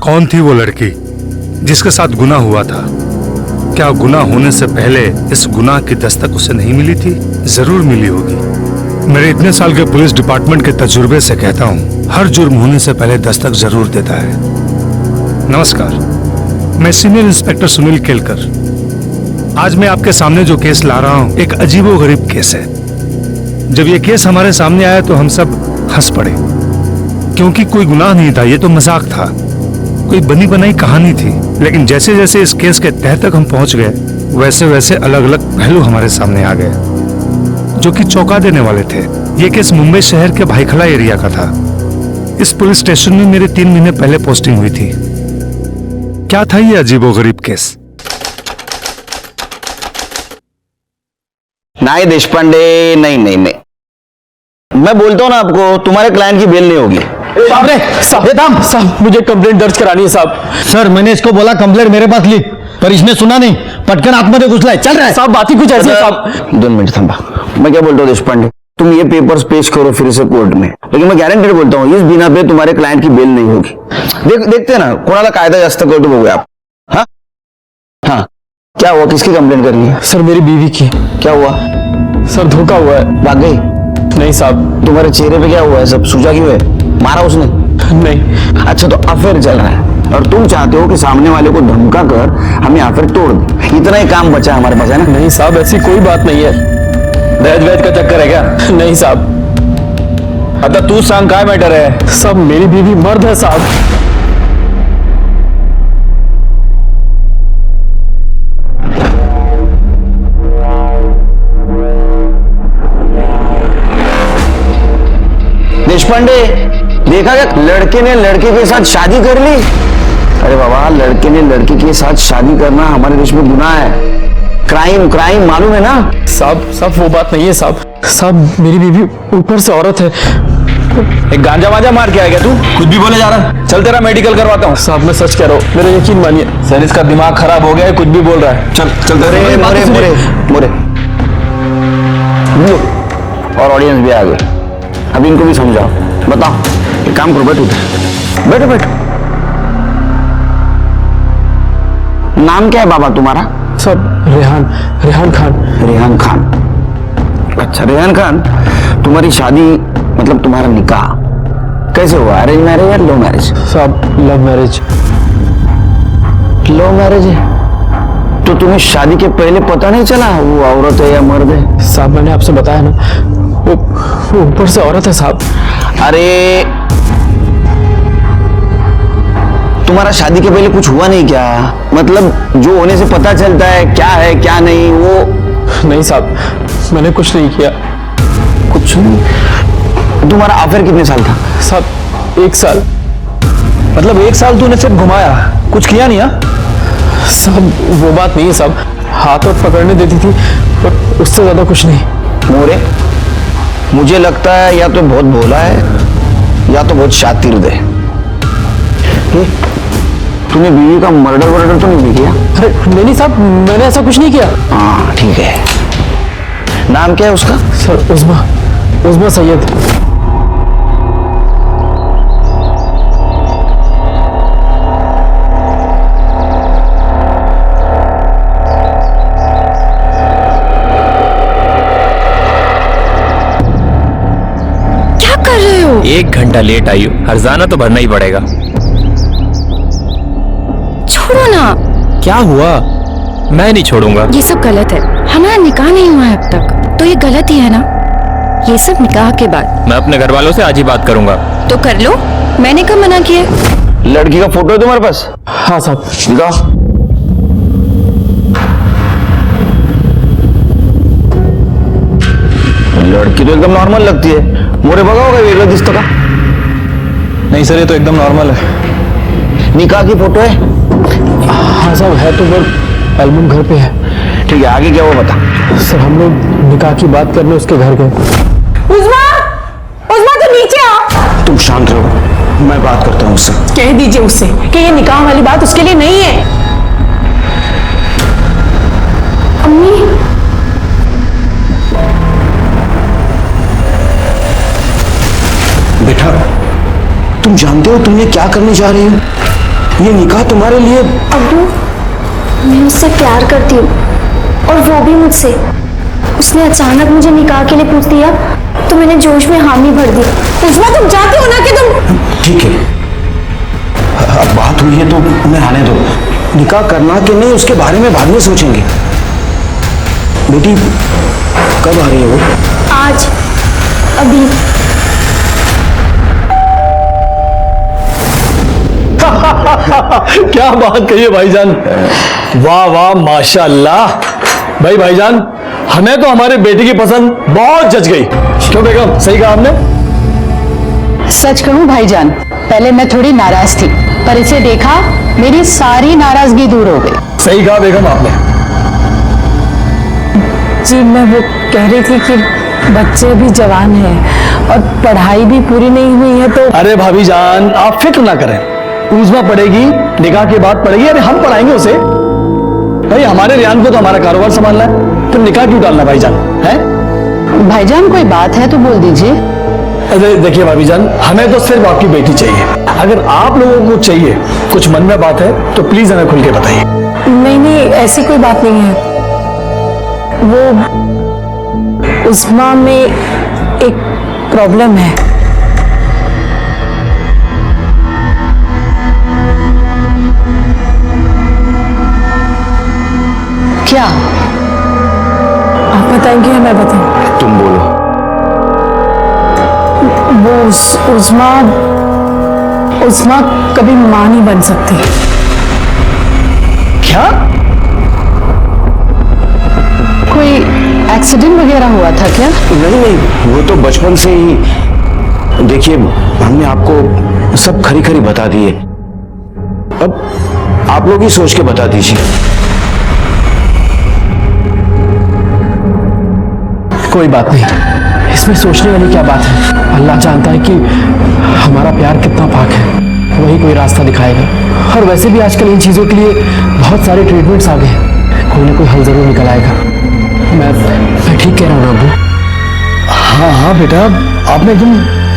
कौन थी वो लड़की जिसके साथ गुनाह हुआ था? क्या गुनाह होने से पहले इस गुनाह की दस्तक उसे नहीं मिली थी? जरूर मिली होगी। मेरे इतने साल के पुलिस डिपार्टमेंट के तजुर्बे से कहता हूँ, हर जुर्म होने से पहले दस्तक जरूर देता है। नमस्कार, मैं सीनियर इंस्पेक्टर सुनील केलकर। आज मैं आपके सामने जो केस ला रहा हूँ एक अजीबोगरीब केस है। जब ये केस हमारे सामने आया तो हम सब हंस पड़े, क्योंकि कोई गुनाह नहीं था, ये तो मजाक था, कोई बनी बनाई कहानी थी। लेकिन जैसे जैसे इस केस के तह तक हम पहुंच गए, वैसे वैसे अलग अलग पहलू हमारे सामने आ गए जो कि चौंका देने वाले थे। ये केस मुंबई शहर के भाईखला एरिया का था। इस पुलिस स्टेशन में मेरे 3 महीने पहले पोस्टिंग हुई थी। क्या था ये अजीबोगरीब केस? नहीं देशपांडे, नहीं नहीं नहीं, मैं बोलता हूं ना आपको, तुम्हारे क्लाइंट की बेल नहीं होगी। साहब मुझे कंप्लेंट दर्ज करानी है साहब। सर मैंने इसको बोला कंप्लेंट मेरे पास लिख, पर इसने सुना नहीं, पटकन आत्महत्या घुसला है। चल रहा है साहब, बात ही कुछ ऐसी है साहब। 2 मिनट थंबा, मैं क्या बोलता हूँ देशपांडे, तुम ये पेपर्स पेश करो फिर से कोर्ट में, लेकिन मैं गारंटेड बोलता हूँ इस बिना पे तुम्हारे क्लाइंट की बेल नहीं होगी। देखते हैं ना, कोणाला कायदा जास्त कळतो बघूया आप। हाँ हाँ, क्या हुआ? किसकी कंप्लेंट करनी है? सर मेरी बीवी की। क्या हुआ? सर धोखा हुआ है। भाग गई? नहीं साहब। तुम्हारे चेहरे पे क्या हुआ है? सब सूजा क्यों है? मारा उसने? नहीं। अच्छा, तो अफेयर चल रहा है और तुम चाहते हो कि सामने वाले को धमका कर हमें अफेयर तोड़ दे। इतना ही काम बचा है हमारे पास, है ना? नहीं साहब, ऐसी कोई बात नहीं है। दहेज वहेज का चक्कर है क्या? नहीं साहब। आता तू सांग, काय मैटर है? सब मेरी बीवी मर्द है साहब। देशपांडे, देखा क्या लड़के ने लड़के के साथ शादी कर ली? अरे बाबा, लड़के ने लड़की के साथ शादी करना हमारे देश में गुनाह है। क्राइम, क्राइम, मालूम है ना? साहब वो बात नहीं है साहब। साहब मेरी बीवी ऊपर से औरत है। एक गांजा वांजा मार के आ गया तू? कुछ भी बोले जा रहा। चल तेरा मेडिकल करवाता हूँ। साहब मैं सच कह रहा हूँ, मेरा यकीन मानिए। सर इसका दिमाग खराब हो गया है, कुछ भी बोल रहा है। चल चल तेरे मोरे मोरे मोरे। और ऑडियंस भी आ गए, अब इनको भी समझाओ। बताओ, एक काम करो, बैठो बैठो बैठो। नाम क्या है बाबा तुम्हारा? सब रेहान खान। रेहान खान। अच्छा रेहान खान, तुम्हारी शादी मतलब तुम्हारा निकाह कैसे हुआ? अरेंज मैरिज या लव मैरिज? साहब लव मैरिज। लव मैरिज है तो तुम्हें शादी के पहले पता नहीं चला वो औरत है या मर्द है? साहब मैंने आपसे बताया ना, वो ऊपर से औरत है साहब। अरे तुम्हारा शादी के पहले कुछ हुआ नहीं क्या? मतलब जो होने से पता चलता है क्या क्या नहीं वो? नहीं साहब, मैंने कुछ नहीं किया। कुछ नहीं? तुम्हारा अफेयर कितने साल था? साहब 1 साल। मतलब 1 साल तूने सिर्फ घुमाया, कुछ किया नहीं? हा? साहब वो बात नहीं है साहब, हाथ और पकड़ने देती थी, पर उससे ज्यादा कुछ नहीं। मोरे, मुझे लगता है या तो बहुत भोला है या तो बहुत शातिर है। तूने बीवी का मर्डर तो नहीं किया? अरे नहीं साहब, मैंने ऐसा कुछ नहीं किया। हाँ ठीक है। नाम क्या है उसका? सर उस्मा सैयद। क्या कर रहे हो? 1 घंटा लेट आई हो, हर्जाना तो भरना ही पड़ेगा। छोड़ो ना। क्या हुआ? मैं नहीं छोड़ूंगा। ये सब गलत है, हमारा निकाह नहीं हुआ है अब तक, तो ये गलत ही है ना? ये सब निकाह के बाद। मैं अपने घर वालों से आज ही बात करूंगा। तो कर लो, मैंने कब मना किया? लड़की का फोटो है तुम्हारे पास? हाँ साहब। दिखाओ। लड़की तो एकदम नॉर्मल लगती है। मोरे बघा होगा वेगळं दिसतं का? नहीं सर, ये तो एकदम नॉर्मल है। निकाह की फोटो है? हाँ साहब है तो, पर एल्बम घर पे है। ठीक है, आगे क्या हुआ बता। सर हम लोग निकाह की बात करने उसके घर गए। उस्मा तो नीचे आओ। तुम शांत रहो, मैं बात करता हूँ उससे। कह दीजिए उससे कि ये निकाह वाली बात उसके लिए नहीं है। अम्मी, बेटा तुम जानते हो तुम ये क्या करने जा रही हो? ये निकाह तुम्हारे लिए अब्बू, मैं उससे प्यार करती हूँ और वो भी मुझसे। उसने अचानक मुझे निकाह के लिए पूछ दिया तो मैंने जोश में हामी भर दी। उस्मा तुम चाहती हो ना कि तुम ठीक है, अब बात हुई है तो उन्हें आने दो। निकाह करना कि नहीं उसके बारे में बाद में सोचेंगे। बेटी कब आ रही है वो? आज, अभी। क्या बात कही है भाईजान, वाह वाह माशाल्लाह। भाईजान, हमें तो हमारे बेटे की पसंद बहुत जच गई। क्यों बेगम, सही कहा आपने? सच कहूं भाईजान, पहले मैं थोड़ी नाराज थी, पर इसे देखा मेरी सारी नाराजगी दूर हो गई। सही कहा बेगम आपने। जी मैं वो कह रही थी कि बच्चे भी जवान हैं और पढ़ाई भी पूरी नहीं हुई है तो। अरे भाभी जान, आप फिक्र ना करें, उज़मा पढ़ेगी, निकाह के बाद पढ़ेगी। अरे हम पढ़ाएंगे उसे। भाई हमारे रियान को तो हमारा कारोबार संभालना है, तो निकाह क्यों डालना भाईजान? है भाईजान कोई बात है तो बोल दीजिए। अरे देखिए भाभी जान, हमें तो सिर्फ आपकी बेटी चाहिए। अगर आप लोगों को चाहिए, कुछ मन में बात है तो प्लीज हमें खुल के बताइए। नहीं नहीं, ऐसी कोई बात नहीं है। वो उस्मा में एक प्रॉब्लम है। क्या? आप बताएंगे या मैं बताऊं? तुम बोलो। वो उस्मा कभी मां नहीं बन सकती। क्या? कोई एक्सीडेंट वगैरह हुआ था क्या? नहीं नहीं, वो तो बचपन से ही। देखिए, हमने आपको सब खरी खरी बता दी है, अब आप लोग ही सोच के बता दीजिए। कोई बात नहीं, इसमें सोचने वाली क्या बात है। अल्लाह जानता है कि हमारा प्यार कितना पाक है, वही कोई रास्ता दिखाएगा। और वैसे भी आजकल इन चीज़ों के लिए बहुत सारे ट्रीटमेंट्स आ गए हैं, कोई ना कोई हल जरूर निकल आएगा। मैं ठीक कह रहा हूँ अब्बू? हाँ हाँ बेटा, आपने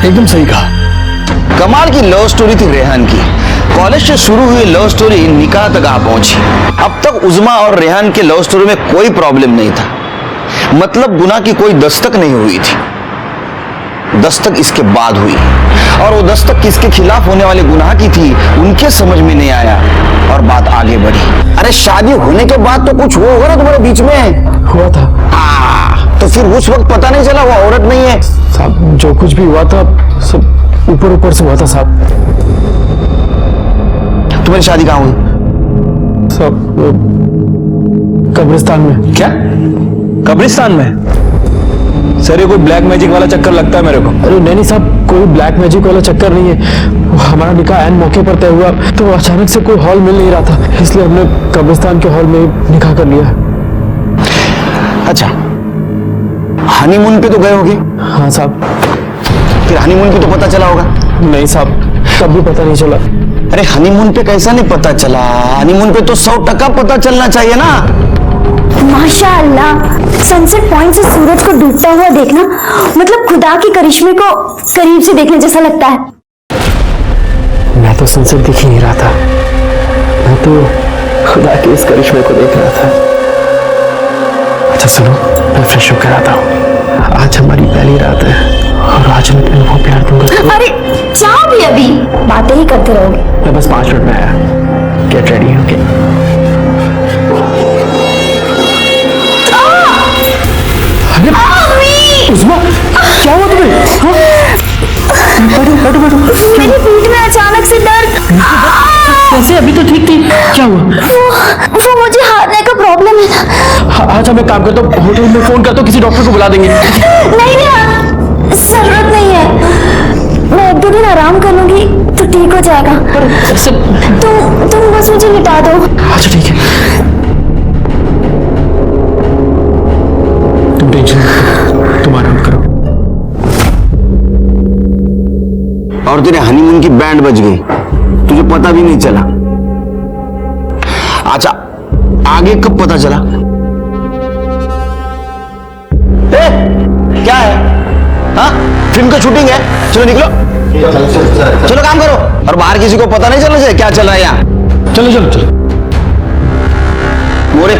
एकदम सही कहा। कमाल की लव स्टोरी थी रेहान की। कॉलेज से शुरू हुई लव स्टोरी निकाह तक आ पहुंची। अब तक उज़मा और रेहान के लव स्टोरी में कोई प्रॉब्लम नहीं था, मतलब गुनाह की कोई दस्तक नहीं हुई थी। दस्तक इसके बाद हुई, और वो दस्तक किसके खिलाफ होने वाले गुनाह की थी उनके समझ में नहीं आया और बात आगे बढ़ी। अरे शादी होने के बाद तो कुछ हुआ होगा ना तुम्हारे बीच में? हुआ था। तो फिर उस वक्त पता नहीं चला वो औरत नहीं है? साहब, जो कुछ भी हुआ था सब ऊपर ऊपर से हुआ था साहब। तुम्हारी शादी कहाँ हुई? सब कब्रिस्तान में। क्या? कब्रिस्तान में? सर ये कोई ब्लैक मैजिक वाला चक्कर लगता है मेरे को। अरे नहीं साहब, कोई ब्लैक मैजिक वाला चक्कर नहीं है। हमारा निकाह ऐन मौके पर तय हुआ तो अचानक से कोई हॉल मिल नहीं रहा था, इसलिए हमने कब्रिस्तान के हॉल में निकाह कर लिया। अच्छा, हनीमून पे तो गए होगे? हाँ साहब। फिर हनीमून पे तो पता चला होगा? नहीं साहब, तब भी पता नहीं चला। अरे हनीमून पे कैसा नहीं पता चला? हनीमून पे तो 100% पता चलना चाहिए ना। माशाअल्लाह, सनसेट पॉइंट से सूरज को डूबता हुआ देखना मतलब खुदा के करिश्मे को करीब से देखने जैसा लगता है। मैं तो सनसेट दिख ही नहीं रहा था, मैं तो खुदा के इस करिश्मे को देख रहा था। अच्छा सुनो, मैं फ्रेश होकर आता हूँ। आज हमारी पहली रात है और आज मैं तुम्हें वो प्यार दूंगा तो। अरे जाओ भी, अभी बातें ही करते रहोगे। मैं बस 5 मिनट में आया। Get ready, okay? उस्मा, क्या हुआ तुम्हें? हाँ? बैठो बैठो। मेरी पीठ में अचानक से दर्द। कैसे? अभी तो ठीक थी, क्या हुआ? वो मुझे हारने का प्रॉब्लम है ना। अच्छा मैं काम करता हूँ, होटल में फोन करता हूँ, किसी डॉक्टर को बुला देंगे। नहीं जरूरत नहीं है, मैं 1-2 दिन आराम कर लूंगी तो ठीक हो जाएगा। तुम बस मुझे लिटा दो। अच्छा ठीक है, तुम टेंशन मत लो, तुम आराम करो। और तेरे हनीमून की बैंड बज गई, तुझे पता भी नहीं चला। अच्छा, आगे कब पता चला? क्या है? हाँ, फिल्म का शूटिंग है, चलो निकलो। चलो काम करो, और बाहर किसी को पता नहीं चलना चाहिए क्या चल रहा है यहाँ। चलो चलो चलो। मोरे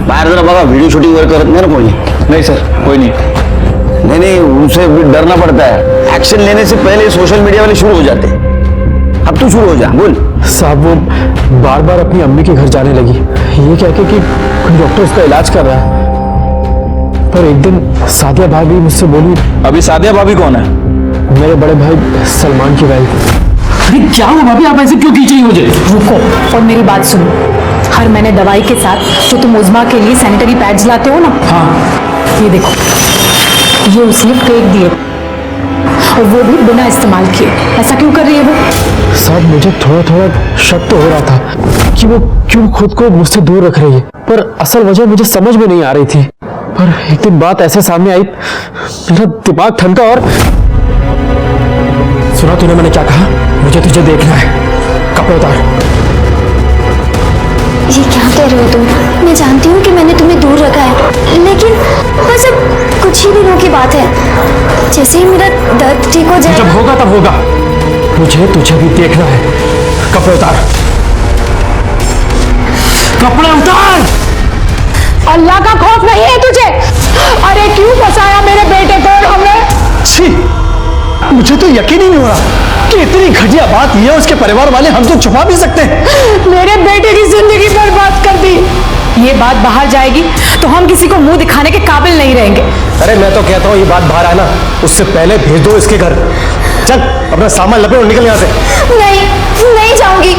बाहर जरा बघा, वीडियो शूटिंग वगैरह करत नाही ना कोणी? नहीं सर, कोई नहीं। नहीं नहीं, उनसे भी डरना पड़ता है। एक्शन लेने से पहले सोशल मीडिया वाले शुरू हो जाते हैं। अब तू शुरू हो जा, बोल। साहब वो बार बार अपनी अम्मी के घर जाने लगी, ये कह के कि डॉक्टर उसका इलाज कर रहा है। पर एक दिन सादिया भाभी मुझसे बोली। अभी सादिया भाभी कौन है? मेरे बड़े भाई सलमान की वाइफ। अरे क्या हुआ भाभी, आप ऐसे क्यों खींच रही हो मुझे? रुको और मेरी बात सुनो। हर महीने दवाई के साथ जो तुम उज़मा के लिए सैनिटरी पैड्स लाते हो ना, हाँ ये देखो, ये उसने फेंक दिए और वो भी बिना इस्तेमाल किए। ऐसा क्यों कर रही है वो? साहब मुझे थोड़ा थोड़ा शक तो हो रहा था कि वो क्यों खुद को मुझसे दूर रख रही है, पर असल वजह मुझे समझ में नहीं आ रही थी। पर एक दिन बात ऐसे सामने आई, मेरा दिमाग ठनका और सुना तूने मैंने क्या कहा? मुझे तुझे देखना है, कपड़े उतार। ये क्या कह रहे हो तुम? मैं जानती हूँ कि मैंने तुम्हें दूर रखा है, लेकिन बस अब कुछ ही दिनों की बात है। जैसे ही मेरा दर्द ठीक हो जब जाएगा। होगा तब होगा, मुझे तुझे भी देखना है। कपड़े उतार, कपड़े उतार। अल्लाह का खौफ नहीं है तुझे? अरे क्यों फंसाया मेरे बेटे को हमने? छी, मुझे तो यकीन ही नहीं हो रहा कि इतनी घटिया बात ये उसके परिवार वाले हम तो छुपा भी सकते हैं। मेरे बेटे की जिंदगी बर्बाद कर दी। ये बात बाहर जाएगी तो हम किसी को मुंह दिखाने के काबिल नहीं रहेंगे। अरे मैं तो कहता हूँ ये बात बाहर आना उससे पहले भेज दो इसके घर। चल अपना सामान लपेट और निकल यहाँ से। नहीं, नहीं जाऊंगी।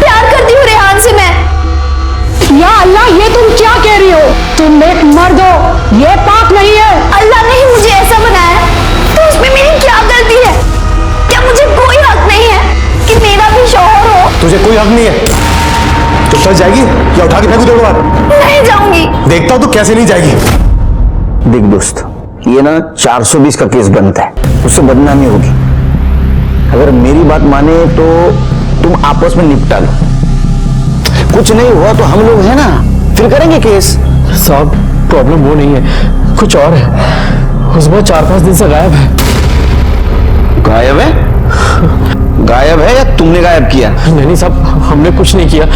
प्यार करती हूँ रेहान से मैं। या अल्लाह, ये तुम क्या कह रही हो? तुम एक मर्द हो, ये पाप नहीं है। अल्लाह ने ही मुझे ऐसा बनाया, तो उसमें मेरी क्या गलती है? क्या मुझे कोई हक नहीं है कि मेरा भी शौहर हो? तुझे कोई हक नहीं है। तो चल जाएगी या उठा के फेंकू दो बार? नहीं जाऊंगी। देखता हूँ तो कैसे नहीं जाएगी। देख दोस्त, ये ना 420 का केस बनता है, उससे बदनामी होगी। अगर मेरी बात माने तो तुम आपस में निपटा लो। कुछ नहीं हुआ तो हम लोग हैं ना, फिर करेंगे केस। साहब प्रॉब्लम वो नहीं है, कुछ और है। उज़मा 4-5 दिन से गायब है। गायब है? गायब है या तुमने गायब किया? नहीं साहब, हमने कुछ नहीं किया,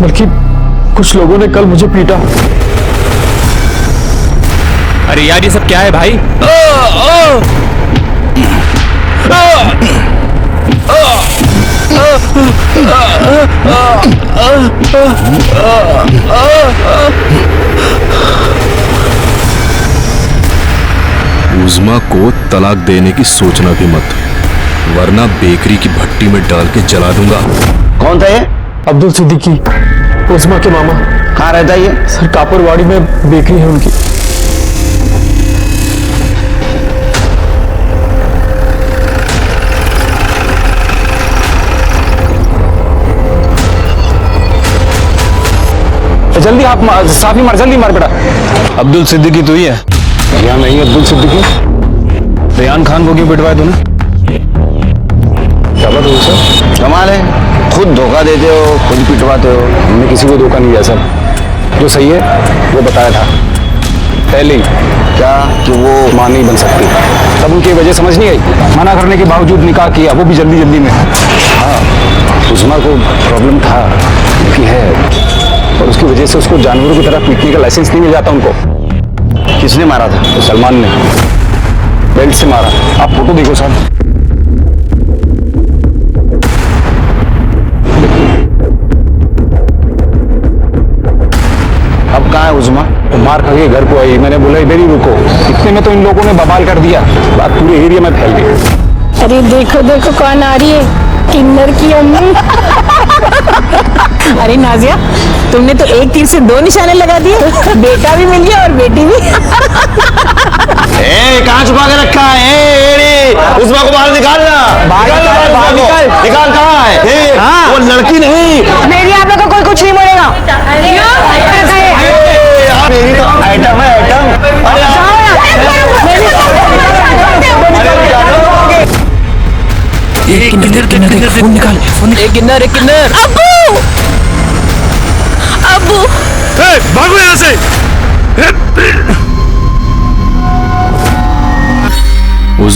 बल्कि कुछ लोगों ने कल मुझे पीटा। अरे यार ये सब क्या है भाई? उज़मा को तलाक देने की सोचना भी मत, वरना बेकरी की भट्टी में डाल के जला दूंगा। कौन था ये? अब्दुल सिद्दीकी, उज़मा के मामा। कहाँ रहता है ये? सर कापुरवाड़ी में बेकरी है उनकी। जल्दी आप साफी मार, जल्दी मार बेटा। अब्दुल सिद्दीकी तू ही है? यहाँ नहीं अब्दुल सिद्दीकी। रेहान खान को क्यों पिटवाया तूने? क्या बात हुई सर? कमाल है, खुद धोखा देते हो, खुद पिटवाते हो। हमने किसी को धोखा नहीं दिया सर, जो सही है वो बताया था पहले ही। क्या कि वो मां नहीं बन सकती, तब उनकी वजह समझ नहीं आई। मना करने के बावजूद निकाह किया, वो भी जल्दी जल्दी में। हाँ, उज़मा को प्रॉब्लम था, क्योंकि है, और उसकी वजह से उसको जानवरों की तरह पीटने का लाइसेंस नहीं मिल जाता उनको। किसने मारा था? तो सलमान ने बेल्ट से मारा। आप फोटो देखो साहब। अब कहाँ है उज़मा? वो मार खा के घर को आई, मैंने बोला इधर ही रुको। इतने में तो इन लोगों ने बवाल कर दिया, बात पूरे एरिया में फैल गई। अरे देखो देखो कौन आ रही है, किन्नर की अम्मी। अरे नाजिया, तुमने तो एक तीर से 2 निशाने लगा दिए, बेटा भी मिल गया और बेटी भी। कहाँ छुपा के रखा है? उज़मा को बाहर निकालना। निकाल कहाँ है? वो लड़की नहीं। मेरी आप लोग को कोई कुछ नहीं बोलेगा। मेरी तो आइटम है, आइटम। किन्नर। अब्बू, भागो यहाँ से।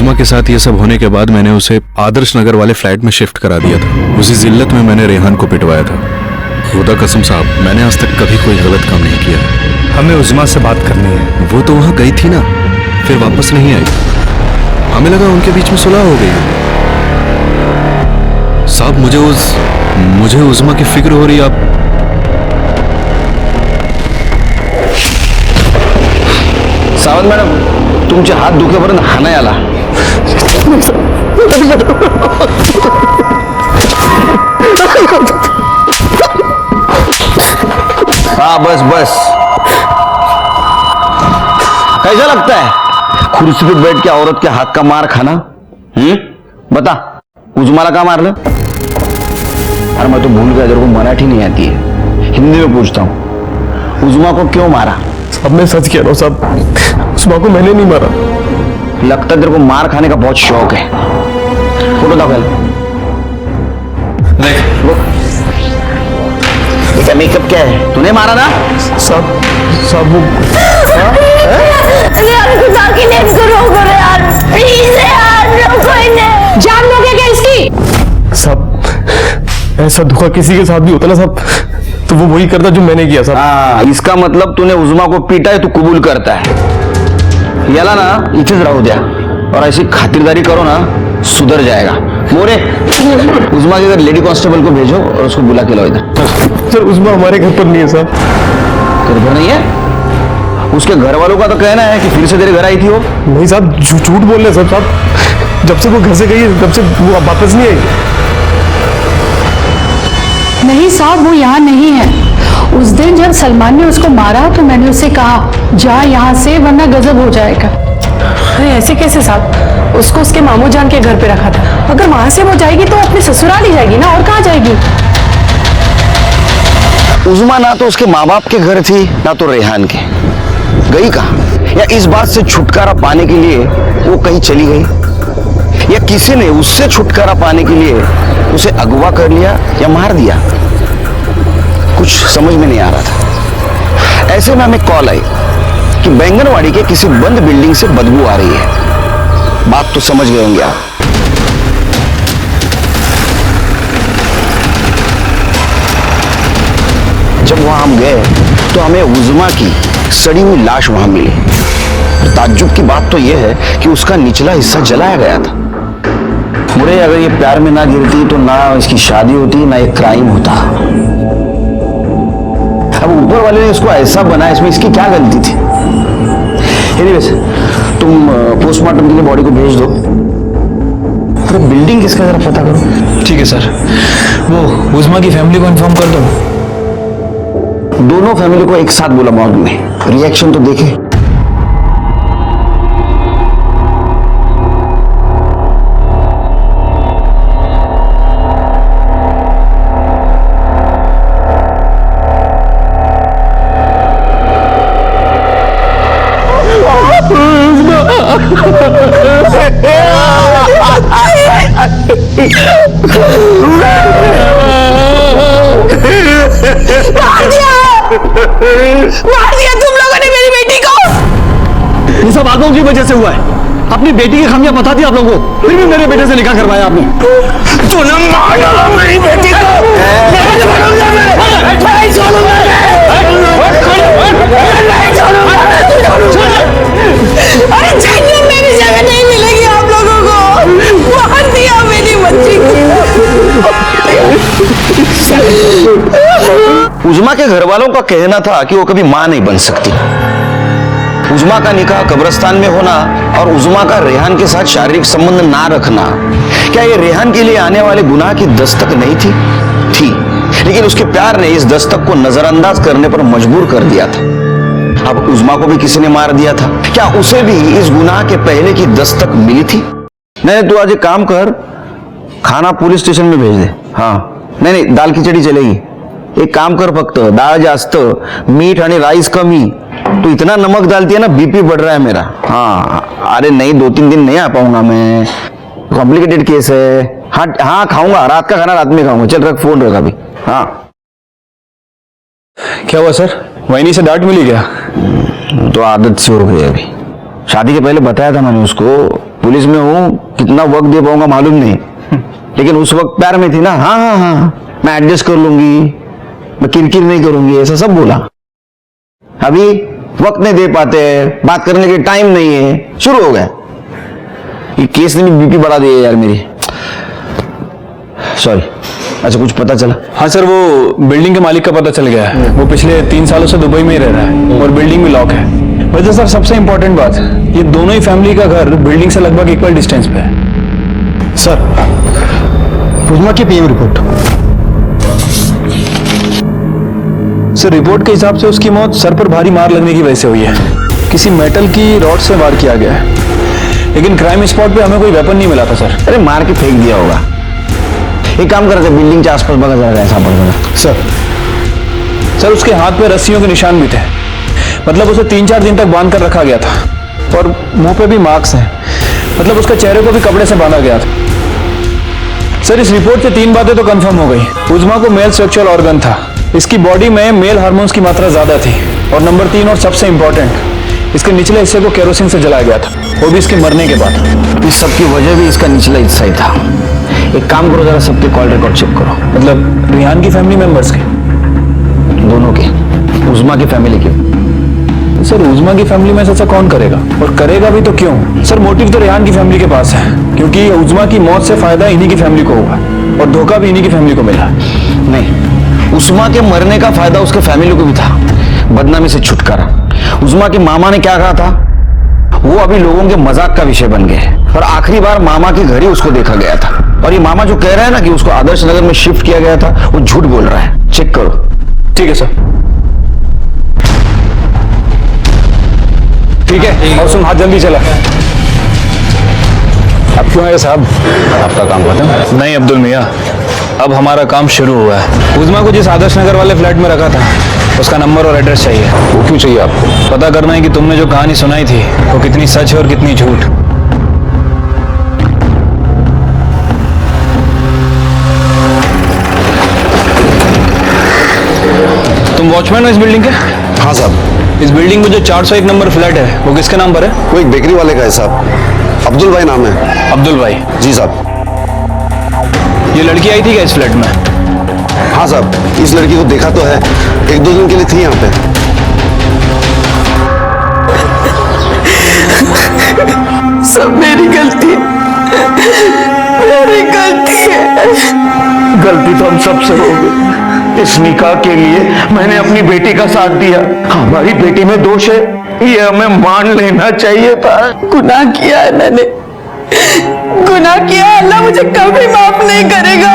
उज़मा के साथ ये सब होने के बाद मैंने उसे आदर्श नगर वाले फ्लैट में शिफ्ट करा दिया था। उसी जिल्लत में मैंने रेहान को पिटवाया था। खुदा कसम साहब, मैंने आज तक कभी कोई गलत काम नहीं किया। हमें उज़मा से बात करनी है। वो तो वहां गई थी ना, फिर वापस नहीं आई। हमें लगा उनके बीच में सुलह हो गई। साहब मुझे उज़मा की फिक्र हो रही। आप सावंत मॅडम, तुमचे हात दुखेपर्यंत हाणाय आला. हाँ बस बस. कैसा लगता है कुर्सी पे बैठ के औरत के हाथ का मार खाना? बता, उज़मा का मार लो. अरे मैं तो भूल गया, तेरे को मराठी नहीं आती है, हिंदी में पूछता हूँ, उज़मा को क्यों मारा? अब मैं सच कह रहा हूँ साहब, उज़मा को मैंने नहीं मारा। लगता है तेरे को मार खाने का बहुत शौक है. फोटो दाखल. इसका मेकअप क्या है? तूने मारा ना? साहब वो जान लोगे क्या इसकी? साहब ऐसा धोखा किसी के साथ भी होता ना साहब, तो वो वही करता जो मैंने किया साहब. हाँ, इसका मतलब तूने उज़मा को पीटा है, तू कबूल करता है. याला ना इथेच राहू द्या और ऐसी खातिरदारी करो ना, सुधर जाएगा. मोरे, उज़मा के घर लेडी कांस्टेबल को भेजो और उसको बुला के लाओ इधर. सर उज़मा हमारे घर पर नहीं है साहब. तेरे घर नहीं है? उसके घर वालों का तो कहना है कि फिर से तेरे घर आई थी वो. नहीं साहब, झूठ बोल रहे हैं साहब. जब से वो घर से गई है तब से वो वापस नहीं आई. नहीं साहब, वो यहाँ नहीं है. उस दिन जब सलमान ने उसको मारा तो मैंने उसे कहा जा यहाँ से वरना गजब हो जाएगा. अरे ऐसे कैसे साहब, उसको उसके मामू जान के घर पे रखा था. अगर वहां से वो जाएगी तो अपने ससुराल ही जाएगी ना, और कहाँ जाएगी? उज़मा ना तो उसके माँ बाप के घर थी ना तो रेहान के. गई कहाँ? या इस बात से छुटकारा पाने के लिए वो कहीं चली गई, या किसी ने उससे छुटकारा पाने के लिए उसे अगवा कर लिया या मार दिया? कुछ समझ में नहीं आ रहा था. ऐसे में हमें कॉल आई कि बैंगनवाड़ी के किसी बंद बिल्डिंग से बदबू आ रही है. बात तो समझ गए होंगे आप. जब वहां हम गए तो हमें उज़मा की सड़ी हुई लाश वहां मिली. ताज्जुब की बात तो यह है कि उसका निचला हिस्सा जलाया गया था. मुझे अगर ये प्यार में ना गिरती तो ना इसकी शादी होती, ना ये क्राइम होता. अब ऊपर वाले ने इसको ऐसा बनाया, इसमें इसकी क्या गलती थी? एनीवेज, तुम पोस्टमार्टम के लिए बॉडी को भेज दो. अरे बिल्डिंग किसका जरा पता करो. ठीक है सर, वो उज़मा की फैमिली को इन्फॉर्म कर दो. दोनों फैमिली को एक साथ बोला मॉर्ग में. रिएक्शन तो देखे. मार दिया तुम लोगों ने मेरी बेटी को. ये सब आगों की वजह से हुआ है. अपनी बेटी की खामियां बता दी आप लोगों को, फिर भी मेरे बेटे से निकाह करवाया आपने. तूने मारा मेरी बेटी को. अरे जन्नत मेरी जगह नहीं मिलेगी आप लोगों को. मार दिया मेरी बच्ची को. उज़मा के घर वालों का कहना था कि वो कभी मां नहीं बन सकती. उज़मा का निकाह कब्रिस्तान में होना और उज़मा का रेहान के साथ शारीरिक संबंध ना रखना, क्या ये रेहान के लिए आने वाले गुनाह की दस्तक नहीं थी? थी, लेकिन उसके प्यार ने इस दस्तक को नजरअंदाज करने पर मजबूर कर दिया था. अब उज़मा को भी किसी ने मार दिया था. क्या उसे भी इस गुनाह के पहले की दस्तक मिली थी? नहीं, तू आज एक काम कर, खाना पुलिस स्टेशन में भेज दे. हाँ, नाही, दाल खिचडी चलेगी. एक काम कर, फक्त डाळ जास्त, मीठ आणि राईस कमी. तो इतना नमक डालती है ना, बीपी बढ़ रहा है मेरा. हाँ, अरे नहीं, 2-3 दिन नहीं आ पाऊंगा मैं, कॉम्प्लिकेटेड केस है. हाँ हाँ, खाऊंगा, रात का खाना रात में खाऊंगा. चल रख, फोन रख अभी. हाँ. क्या हुआ सर, वहीनी से डांट मिली क्या? तो आदत सी हो गई अभी. शादी के पहले बताया था मैंने उसको, पुलिस में हूं, कितना वक्त दे पाऊंगा मालूम नहीं, लेकिन उस वक्त प्यार में थी ना। हाँ हाँ हाँ, मैं एडजस्ट कर लूंगी, मैं किरकिर नहीं करूंगी, ऐसा सब बोला। अभी वक्त नहीं दे पाते, बात करने के टाइम नहीं है, शुरू हो गया। ये केस ने भी बीपी बढ़ा दिया यार मेरी। सॉरी। अच्छा, कुछ पता चला? हाँ सर, वो बिल्डिंग के मालिक का पता चल गया है। वो पिछले 3 सालों से दुबई में ही रह रहा है और बिल्डिंग में लॉक है। वैसे सर सबसे इंपॉर्टेंट बात, ये दोनों ही फैमिली का घर बिल्डिंग से लगभग इक्वल डिस्टेंस पे है। सर, उज़मा की पीएम रिपोर्ट। सर, रिपोर्ट के हिसाब से उसकी मौत सर पर भारी मार लगने की वजह से हुई है। किसी मेटल की रॉड से वार किया गया है, लेकिन क्राइम स्पॉट पे हमें कोई वेपन नहीं मिला था सर। अरे मार के फेंक दिया होगा। एक काम करते, बिल्डिंग के आसपास बगा जरा ऐसा पड़ गया। सर उसके हाथ पे रस्सियों के निशान भी थे, मतलब उसे 3-4 दिन तक बांध कर रखा गया था और मुंह पे भी मार्क्स हैं, मतलब उसके चेहरे को भी कपड़े से बांधा गया था। सर इस रिपोर्ट से 3 बातें तो कंफर्म हो गई। उज़मा को मेल सेक्सुअल ऑर्गन था, इसकी बॉडी में मेल हार्मोन्स की मात्रा ज्यादा थी, और नंबर 3 और सबसे इंपॉर्टेंट, इसके निचले हिस्से को केरोसिन से जलाया गया था, वो भी इसके मरने के बाद। इस सब की वजह भी इसका निचला हिस्सा ही था। एक काम करो, जरा सबके कॉल रिकॉर्ड चेक करो। मतलब रिहान की फैमिली मेंबर्स के? दोनों के, उज़मा की फैमिली के। सर उज़मा की फैमिली में से ऐसा कौन करेगा, और करेगा भी तो क्यों? सर मोटिव तो रिहान की फैमिली के पास है, क्योंकि उज़मा की मौत से फायदा इन्हीं की फैमिली को होगा और धोखा भी इन्हीं की फैमिली को मिला। नहीं, उज़मा के मरने का फायदा उसके फैमिली को भी था, बदनामी से छुटकारा। उज़मा के मामा ने क्या कहा था, वो अभी लोगों के मजाक का विषय बन गए, और आखिरी बार मामा के घर ही उसको देखा गया था। और ये मामा जो कह रहा है ना कि उसको आदर्श नगर में शिफ्ट किया गया था, वो झूठ बोल रहा है। चेक करो। ठीक है सर। ठीक है, और सुन, हाथ जल्दी चला। अब क्यों आए साहब, आपका काम खत्म? नहीं अब्दुल मियाँ, अब हमारा काम शुरू हुआ है। उज़मा को जिस आदर्श नगर वाले फ्लैट में रखा था, उसका नंबर और एड्रेस चाहिए। वो क्यों चाहिए आपको? पता करना है कि तुमने जो कहानी सुनाई थी वो कितनी सच है और कितनी झूठ। तुम वॉचमैन हो इस बिल्डिंग के? हाँ साहब। इस बिल्डिंग में जो 401 नंबर फ्लैट है वो किसके नाम पर है? वो एक बेकरी वाले का है साहब, अब्दुल भाई नाम है। अब्दुल भाई? जी साहब। ये लड़की आई थी क्या इस फ्लैट में? हाँ साहब, इस लड़की को देखा तो है, 1-2 दिन के लिए थी यहाँ पे। सब मेरी गलती है, मेरी गलती है। गलती तो हम सबसे हो गई। इस निकाह के लिए मैंने अपनी बेटी का साथ दिया, हमारी बेटी में दोष है, ये हमें मान लेना चाहिए था। गुनाह किया है मैंने, गुनाह किया है, अल्लाह मुझे कभी माफ नहीं करेगा।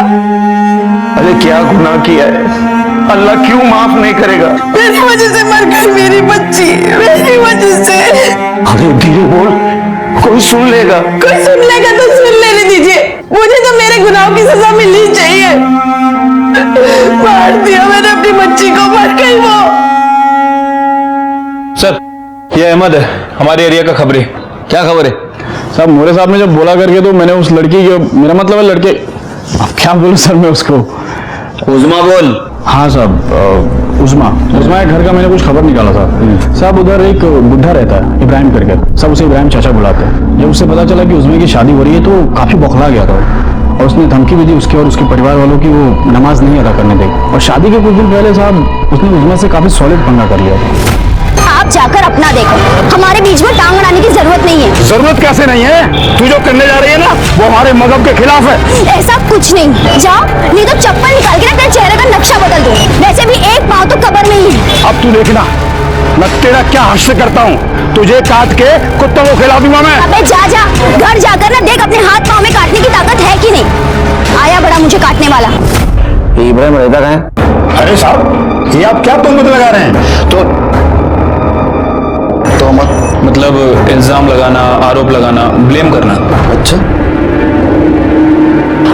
अरे क्या गुनाह किया है, अल्लाह क्यों माफ नहीं करेगा? मेरी वजह से मर गई मेरी बच्ची, मेरी वजह से। अरे धीरे बोल, कोई सुन लेगा। कोई सुन लेगा तो सुन लेने दीजिए, मुझे तो मेरे गुनाहों की सजा मिलनी चाहिए। मार दिया मैंने अपनी बच्ची को, मर गई वो। सर ये अहमद है, हमारे एरिया का खबरी। क्या खबर है साहब? मोरे साहब ने जब बोला करके तो मैंने उस लड़की के, मेरा मतलब है लड़के, अब क्या बोलूं सर मैं उसको? उज़मा बोल। हाँ साहब, उज़मा के घर का मैंने कुछ खबर निकाला था साहब। उधर एक बुढ़ा रहता है इब्राहिम करके, सब उसे इब्राहिम चाचा बुलाते हैं। जब उससे पता चला कि उज़मा की शादी हो रही है तो काफी बौखला गया था, और उसने धमकी भी दी उसके और उसके परिवार वालों की, वो नमाज नहीं अदा करने देगी। और शादी के कुछ दिन पहले साहब उसने उज़मा से काफी सॉलिड पंगा कर लिया था। आप जाकर अपना देखो, हमारे बीच में टांग अड़ाने की जरूरत नहीं है। जरूरत कैसे नहीं है? तू जो करने जा रही है ना, वो हमारे मजहब के खिलाफ है। ऐसा कुछ नहीं, जाओ, नहीं तो चप्पल निकाल के ना तेरे चेहरे का नक्शा बदल दूं। वैसे भी एक पाँव तो कब्र में ही है। अब तू देखना, मैं तेरा क्या हश्र करता हूँ, तुझे काट के कुत्तों को खिला दूंगा मैं। अबे जा जा, घर जाकर ना देख अपने हाथ पाँव में काटने की ताकत है कि नहीं। आया बड़ा मुझे काटने वाला। ये इब्राहिम रहता कहाँ है? अरे साहब, ये आप क्या तुम लगा रहे हैं? तो मतलब इल्जाम लगाना, आरोप लगाना, ब्लेम करना। अच्छा,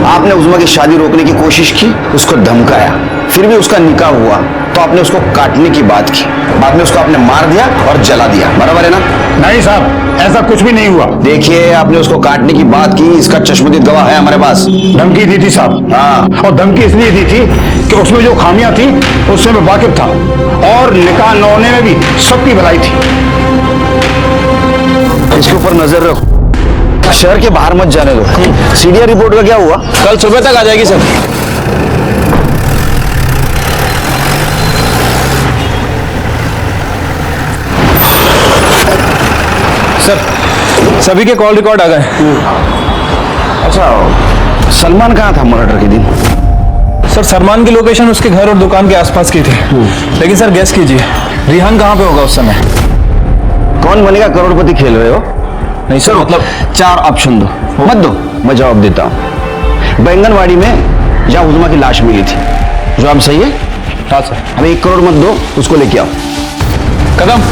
आपने उज़मा की शादी रोकने की कोशिश की, उसको धमकाया, फिर भी उसका निकाह हुआ तो आपने उसको काटने की बात की, बाद में उसको आपने मार दिया और जला दिया, बराबर है ना? नहीं साहब, ऐसा कुछ भी नहीं हुआ। देखिए, आपने उसको काटने की बात की, इसका चश्मदीद गवाह है हमारे पास। धमकी दी थी साहब। हाँ, और धमकी इसलिए दी थी कि उसमें जो खामियां थी उससे मैं वाकिफ था, और निकाह न होने में भी सबकी भलाई थी। इसके ऊपर नजर रखो। शहर के बाहर मत जाने दो। सीडीआर रिपोर्ट का क्या हुआ? कल सुबह तक आ जाएगी सर। सर सभी के कॉल रिकॉर्ड आ गए। अच्छा, सलमान कहाँ था मर्डर के दिन? सर सलमान की लोकेशन उसके घर और दुकान के आसपास की थी, लेकिन सर गेस कीजिए रिहान कहाँ पे होगा उस समय? कौन बनेगा करोड़पति खेल रहे हो? नहीं सर, मतलब 4 ऑप्शन दो। मत दो, मैं जवाब देता हूँ। बैंगनवाड़ी में जहाँ उज़मा की लाश मिली थी, जवाब सही है? हाँ सर। अब 1 करोड़ मत दो, उसको लेके आओ। कदम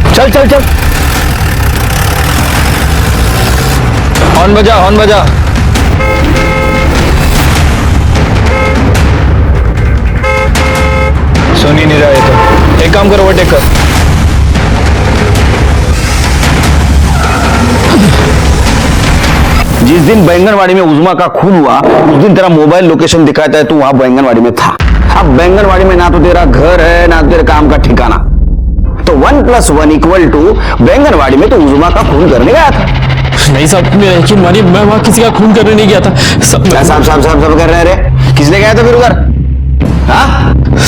चल चल चल। हॉर्न बजा, हॉर्न बजा। सुन ही नहीं रहा है तो एक काम करो, ओवरटेक कर। जिस दिन बैंगनवाड़ी में उज़मा का खून हुआ, उस दिन तेरा मोबाइल लोकेशन दिखाता है तू वहां बैंगनवाड़ी में था। अब बैंगनवाड़ी में ना तो तेरा घर है ना तेरे काम का ठिकाना, तो 1 + 1 = बैंगनवाड़ी में तो उज़मा का खून करने गया था। नहीं साहब, मेरा यकीन मानिए, मैं वहां किसी का खून करने नहीं गया था। सब कर रहे रे। किसने गया था फिर उधर? हाँ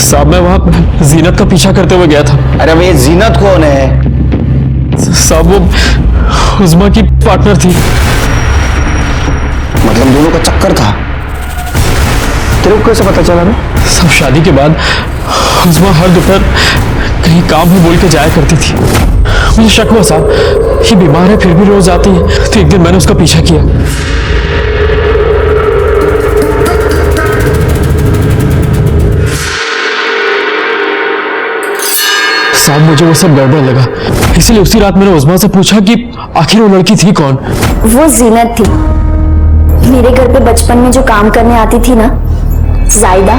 साहब, मैं वहां जीनत का पीछा करते हुए गया था। अरे भाई, जीनत कौन है? साहब वो उज़मा की पार्टनर थी। मतलब दोनों का चक्कर था? तेरे को कैसे पता चला? सब शादी के बाद उज़मा हर दोपहर कहीं काम है बोल के जाया करती थी। मुझे शक हुआ साहब, ये बीमार है फिर भी रोज आती है, तो एक दिन मैंने उसका पीछा किया। साहब मुझे वो सब गड़बड़ लगा, इसलिए उसी रात मैंने उज़मा से पूछा कि आखिर वो लड़की थी कौन। वो जीनत थी, मेरे घर पे बचपन में जो काम करने आती थी ना, जायदा,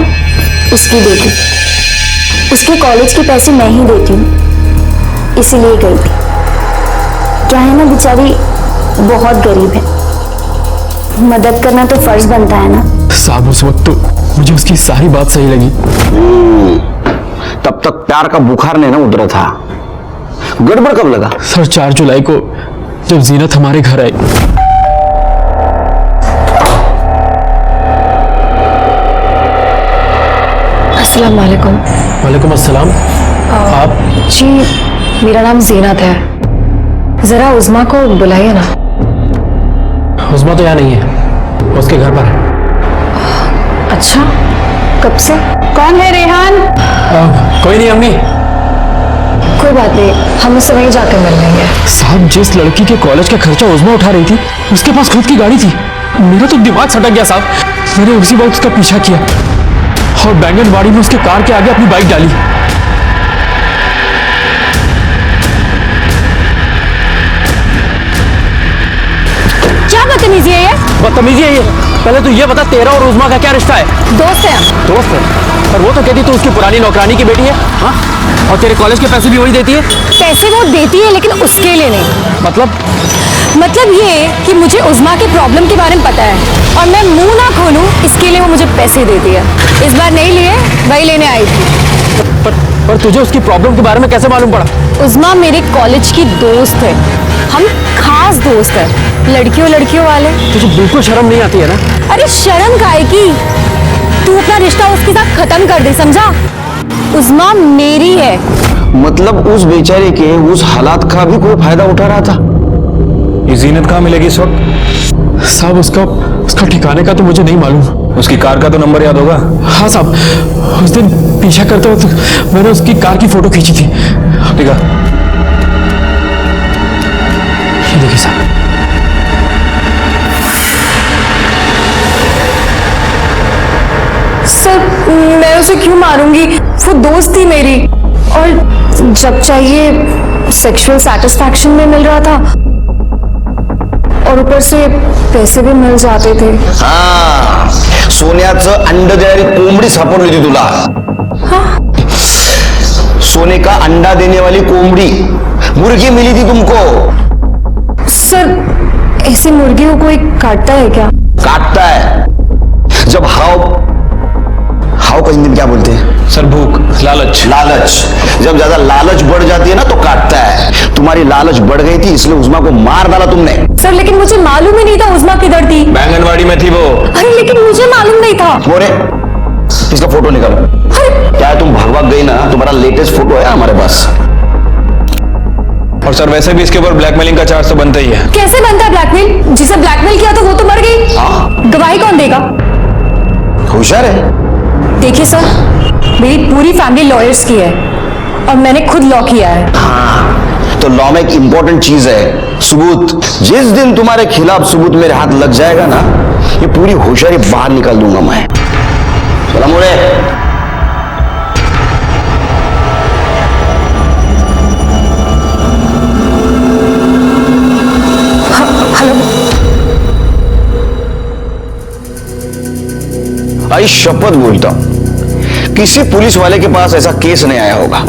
उसकी बेटी। उसके कॉलेज के पैसे मैं ही देती हूँ, इसीलिए गई थी। क्या है ना, बेचारी बहुत गरीब है, मदद करना तो फर्ज बनता है ना। साहब उस वक्त तो मुझे उसकी सारी बात सही लगी। तब तक प्यार का बुखार नहीं ना उतरा था। गड़बड़ कब लगा? सर 4 जुलाई को जब जीनत हमारे घर आई। अस्सलाम वालेकुम। वालेकुम अस्सलाम। आप? जी मेरा नाम जीनत है, जरा उज़मा को बुलाइए ना। उज़मा तो यहाँ नहीं है, उसके घर पर है। अच्छा, कब से? कौन है रेहान? कोई नहीं अम्मी। कोई बात नहीं, हम उससे वहीं जाकर मिल लेंगे। साहब जिस लड़की के कॉलेज का खर्चा उज़मा उठा रही थी, उसके पास खुद की गाड़ी थी। मेरा तो दिमाग सटक गया साहब। मैंने उसी वक्त उसका पीछा किया और बैंगनवाड़ी में उसके कार के आगे अपनी बाइक डाली। क्या बदतमीजी है ये? बदतमीजी है ये? पहले तो ये बता, तेरा और उज़मा का क्या रिश्ता है? दोस्त है हम। दोस्त है? और वो तो कहती तू उसकी पुरानी नौकरानी की बेटी है। हाँ, और तेरे कॉलेज के पैसे भी वही देती है? पैसे वो देती है लेकिन उसके लिए नहीं। मतलब ये कि मुझे उज़मा के प्रॉब्लम के बारे में पता है और मैं मुंह ना खोलूं, इसके लिए वो मुझे पैसे देती है। इस बार नहीं लिए, वही लेने आई थी। पर तुझे उसकी प्रॉब्लम के बारे में कैसे मालूम पड़ा? उज़मा मेरे कॉलेज की दोस्त है, हम खास दोस्त है, लड़कियों वाले। तुझे बिल्कुल शर्म नहीं आती है ना? अरे शर्म काहे की? तू अपना रिश्ता उसके साथ खत्म कर दे, समझा? उज़मा मेरी है। मतलब उस बेचारे के उस हालात का भी कोई फायदा उठा रहा था? ये जीनत कहाँ मिलेगी इस वक्त? साहब उसका ठिकाने का तो मुझे नहीं मालूम। उसकी कार का तो नंबर याद होगा? हाँ साहब, उस दिन पीछा करते वक्त मैंने उसकी कार की फोटो खींची थी। ठीक है, ये देखिए साहब। सर मैं उसे क्यों मारूंगी? वो दोस्त थी मेरी, और जब चाहिए सेक्सुअल सैटिस्फैक्शन में मिल रहा था और ऊपर से पैसे भी मिल जाते थे। हाँ, सोन्याचं अंड देणारी कोंबडी सापडली होती तुला। सोने का अंडा देने वाली कोंबड़ी, मुर्गी मिली थी तुमको। सर ऐसे मुर्गी को कोई काटता है क्या? काटता है जब भाव को हिंदी में क्या बोलते हैं? सर भूख, लालच। लालच। जब ज्यादा लालच बढ़ जाती है ना तो काटता है। तुम्हारी लालच बढ़ गई थी इसलिए उस्मा को मार डाला तुमने। सर लेकिन मुझे मालूम ही नहीं था उस्मा किधर थी। बैंगनवाड़ी में थी वो। अरे लेकिन मुझे मालूम नहीं था। मोरे, इसका फोटो निकालो। क्या तुम भाग गई ना? तुम्हारा लेटेस्ट फोटो है हमारे पास। और सर वैसे भी इसके ऊपर ब्लैकमेलिंग का चार्ज तो बनता ही है। कैसे बनता है ब्लैकमेल? जिसे ब्लैकमेल किया तो वो तो मर गई। गवाही कौन देगा? होशियार है। देखिए सर, मेरी पूरी फैमिली लॉयर्स की है और मैंने खुद लॉ किया है। हाँ, तो लॉ में एक इंपॉर्टेंट चीज है, सबूत। जिस दिन तुम्हारे खिलाफ सबूत मेरे हाथ लग जाएगा ना, ये पूरी होशियारी बाहर निकाल दूंगा मैं। चला मोरे। भाई शपथ बोलता हूं, किसी पुलिस वाले के पास ऐसा केस नहीं आया होगा।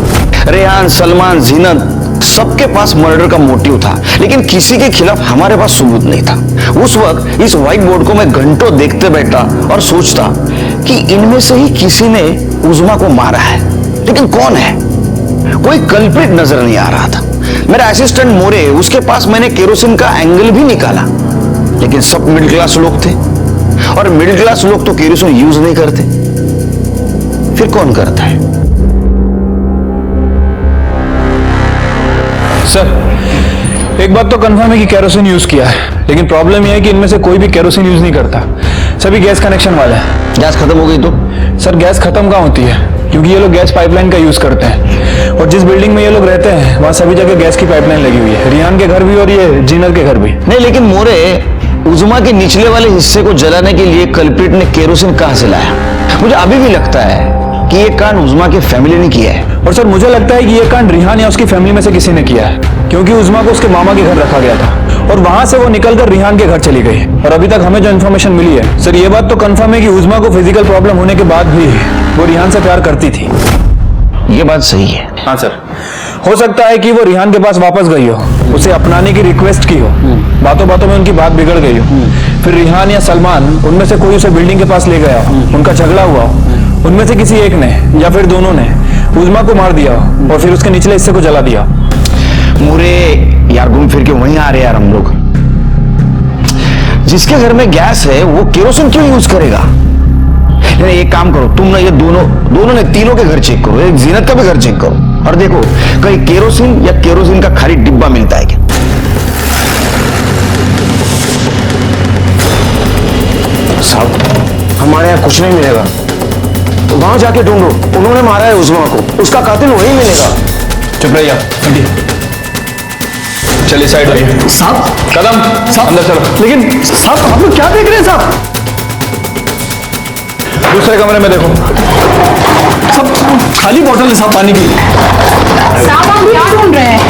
रेहान, सलमान, जीनत सबके पास मर्डर का मोटिव था, लेकिन किसी के खिलाफ हमारे पास सबूत नहीं था। उस वक्त इस व्हाइट बोर्ड को मैं घंटों देखते बैठा और सोचता कि इनमें से ही किसी ने उस्मा को मारा है, लेकिन कौन है? कोई कल्प्रिट नजर नहीं आ रहा था। मेरा असिस्टेंट मोरे, उसके पास मैंने केरोसिन का एंगल भी निकाला, लेकिन सब मिडिल क्लास लोग थे और मिडिल क्लास लोग तो केरोसिन यूज नहीं करते। फिर कौन करता है? सर एक बात तो कंफर्म है कि केरोसिन यूज किया है, लेकिन प्रॉब्लम यह है कि इनमें से कोई भी केरोसिन यूज नहीं करता। सभी गैस कनेक्शन वाले हैं। गैस खत्म हो गई तो? सर गैस खत्म कहाँ होती है, क्योंकि ये लोग गैस पाइपलाइन का यूज करते हैं और जिस बिल्डिंग में ये लोग रहते हैं वहां सभी जगह गैस की पाइपलाइन लगी हुई है। रियान के घर भी और ये जीनत के घर भी। नहीं, लेकिन मोरे, उस्मा के निचले वाले हिस्से को जलाने के लिए कल्प्रिट ने केरोसिन कहां से लाया? मुझे अभी भी लगता है कि ये कांड उस्मा की फैमिली ने किया है। और सर मुझे लगता है कि ये कांड रिहान या उसकी फैमिली में से किसी ने किया है, क्योंकि उस्मा को उसके मामा के घर रखा गया था और वहां से वो निकलकर रिहान के घर चली गई। और अभी तक हमें जो इन्फॉर्मेशन मिली है सर, ये बात तो कंफर्म है कि उस्मा को फिजिकल प्रॉब्लम होने के बाद भी वो रिहान से प्यार करती थी। ये बात सही है। हाँ सर, हो सकता है कि वो रिहान के पास वापस गई हो, उसे अपनाने की रिक्वेस्ट की हो, बातों बातों में उनकी बात बिगड़ गई हो, फिर रिहान या सलमान उनमें से कोई उसे बिल्डिंग के पास ले गया हो, उनका झगड़ा हुआ हो, उनमें से किसी एक ने या फिर दोनों ने उस्मा को मार दिया हो और फिर उसके निचले हिस्से को जला दिया। मुरे यार, घूम फिर के वहीं आ रहे यार हम लोग। जिसके घर में गैस है वो केरोसिन क्यों यूज करेगा? एक काम करो तुम ना, ये दोनों ने तीनों के घर चेक करो, एक जीनत का भी घर चेक करो और देखो कहीं केरोसिन या केरोसिन का खाली डिब्बा मिलता है क्या। साहब हमारे यहाँ कुछ नहीं मिलेगा, तो वहां जाके ढूंढो, उन्होंने मारा है उस्मा को, उसका कातिल वही मिलेगा। चुप रहिए, चलिए साइड आइए। साहब, कदम साहब अंदर चलो। लेकिन साहब आप लोग क्या देख रहे हैं साहब? दूसरे कमरे में देखो। सब खाली बोतल है साहब पानी की। साहब आप क्या ढूंढ रहे हैं?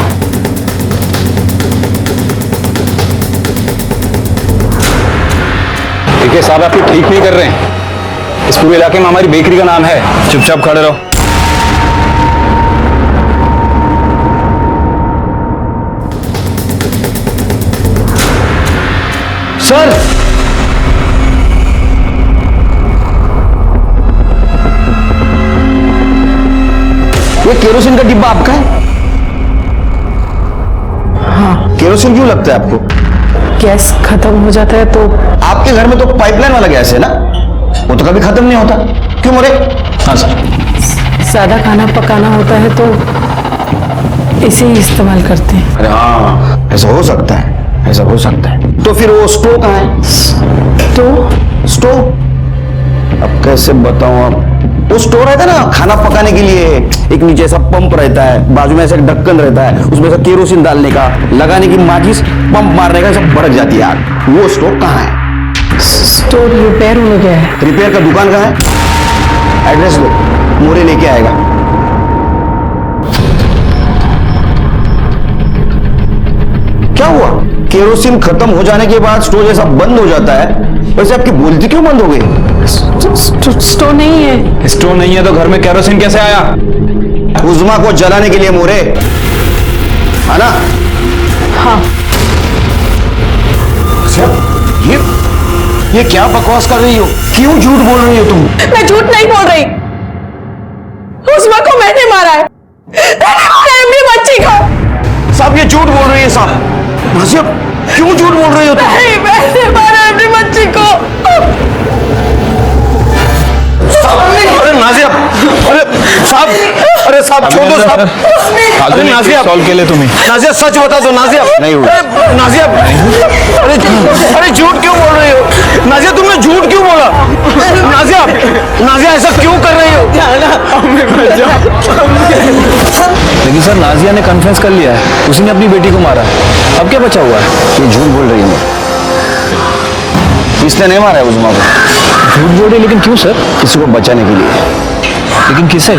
देखिए साहब, आप ये ठीक नहीं कर रहे हैं। इस पूरे इलाके में हमारी बेकरी का नाम है। चुपचाप खड़े रहो। सर, ये केरोसिन का डिब्बा आपका है? हाँ। केरोसिन क्यों लगता है आपको? गैस खत्म हो जाता है तो। आपके घर में तो पाइपलाइन वाला गैस है ना, वो तो कभी खत्म नहीं होता। क्यों मोरे? हाँ सर। ज्यादा खाना पकाना होता है तो इसे ही इस्तेमाल करते हैं। अरे हाँ, ऐसा हो सकता है, ऐसा हो सकता है। तो फिर वो स्टोव कहाँ है? तो स्टोव अब कैसे बताऊं आप? वो स्टोव रहता है ना खाना पकाने के लिए, एक नीचे ऐसा पंप रहता है, बाजू में ऐसा एक ढक्कन रहता है, उसमें से केरोसिन डालने का, लगाने की माचिस, पंप मारने का, सब भड़क जाती है आग। वो स्टोव कहाँ है? स्टोव रिपेयर हो गया है। रिपेयर का दुकान कहाँ है? एड्रेस दो, मोरे लेके आएगा। क्या हुआ? केरोसिन खत्म हो जाने के बाद स्टोव जैसा बंद हो जाता है, वैसे आपकी बोलती क्यों बंद हो गई? स्टोव नहीं है। स्टोव नहीं है तो घर में केरोसिन कैसे आया? उस्मा को जलाने के लिए मोरे, है ना? हाँ। ये क्या बकवास कर रही हो? क्यों झूठ बोल रही हो तुम? मैं झूठ नहीं बोल रही। उस्मा को मैंने मारा है, मैंने मारा है अपनी बच्ची को। साहब ये झूठ बोल रही है साहब। नाजिया क्यों झूठ बोल रही हो तुम? नहीं, मैंने मारा है अपनी बच्ची को। अरे नाजिया, अरे साहब छोड़ दो साहब। अरे नाजिया सॉल्व के लिए तुम्हें नाजिया सच बता दो नाजिया। नहीं हुआ। अरे नाजिया, अरे झूठ क्यों बोल रही हो नाजिया? तुमने झूठ क्यों बोला? नाजिया, नाजिया ऐसा क्यों कर रही हो? लेकिन सर नाजिया ने कन्फेस कर लिया है, उसी ने अपनी बेटी को मारा है। अब क्या बचा हुआ है? ये झूठ बोल रही है। इसने नहीं मारा है उस्मा को। झूठ बोल रही, लेकिन क्यों सर? किसी को बचाने के लिए। लेकिन किसे?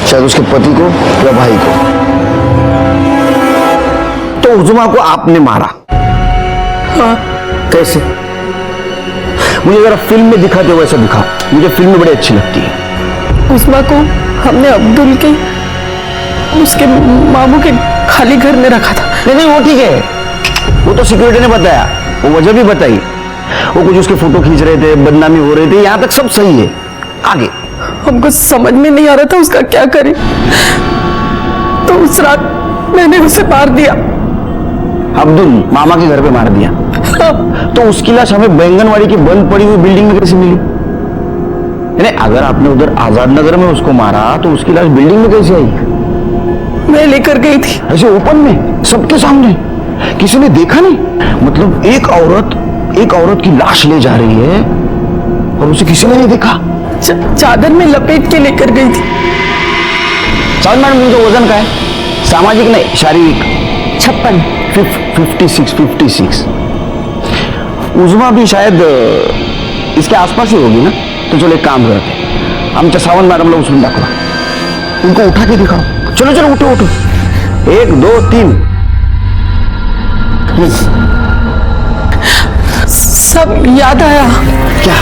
शायद उसके पति को या भाई को। तो उस्मा को आपने मारा? हाँ। कैसे? मुझे जरा फिल्म में दिखाते हो वैसा दिखाओ, मुझे फिल्म बड़ी अच्छी लगती है। उस्मा को हमने अब्दुल के उसके मामू के खाली घर में रखा था। नहीं वो ठीक है, वो तो सिक्योरिटी ने बताया, वो वजह भी बताई। वो कुछ उसके फोटो खींच रहे थे, बदनामी हो रही थी, यहां तक सब सही है। आगे हमको समझ में नहीं आ रहा था उसका क्या करें, तो उस रात मैंने उसे मार दिया। अब्दुल मामा के घर पे मार दिया? तो उसकी लाश हमें बैंगनवाड़ी की बंद पड़ी हुई बिल्डिंग में कैसे मिली? नहीं, अगर आपने उधर आजाद नगर में उसको मारा तो उसकी लाश बिल्डिंग में कैसे आई? मैं लेकर गई थी। ऐसे ओपन में सबके सामने? किसी ने देखा नहीं? मतलब एक औरत की लाश ले जा रही है और उसे किसी ने नहीं देखा? चादर में लपेट के लेकर गई थी। साउंड मैडम, उनका वजन का है? सामाजिक नहीं, शारीरिक? 56। उस्मा भी शायद इसके आसपास ही होगी ना? तो चलो एक काम करते हैं, आमच्या सावंत मॅडमला उचलून दाखवा, उनको उठा के दिखाओ। चलो चलो उठो उठो, 1 2 3। सब याद आया। क्या?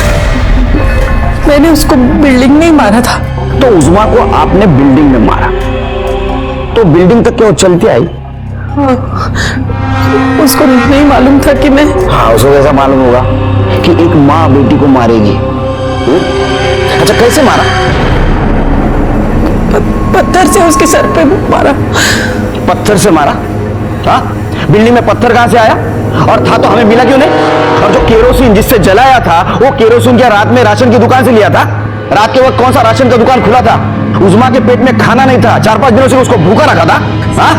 मैंने उसको बिल्डिंग में ही मारा था। तो उस्मा को आपने बिल्डिंग में मारा, तो बिल्डिंग तक क्यों चलती आई? हाँ, उसको नहीं मालूम था कि मैं। हाँ, उसको कैसा मालूम होगा कि एक माँ बेटी को मारेगी? अच्छा, कैसे मारा? पत्थर से उसके सर पे मारा। पत्थर से मारा? हाँ, बिल्डिंग में पत्थर कहां से आया? और था तो हमें मिला क्यों नहीं? और जो केरोसिन जिससे जलाया था, वो केरोसिन क्या रात में राशन की दुकान से लिया था? रात के वक्त कौन सा राशन का दुकान खुला था? उस्मा के पेट में खाना नहीं था, 4-5 दिनों से उसको भूखा रखा था। हाँ?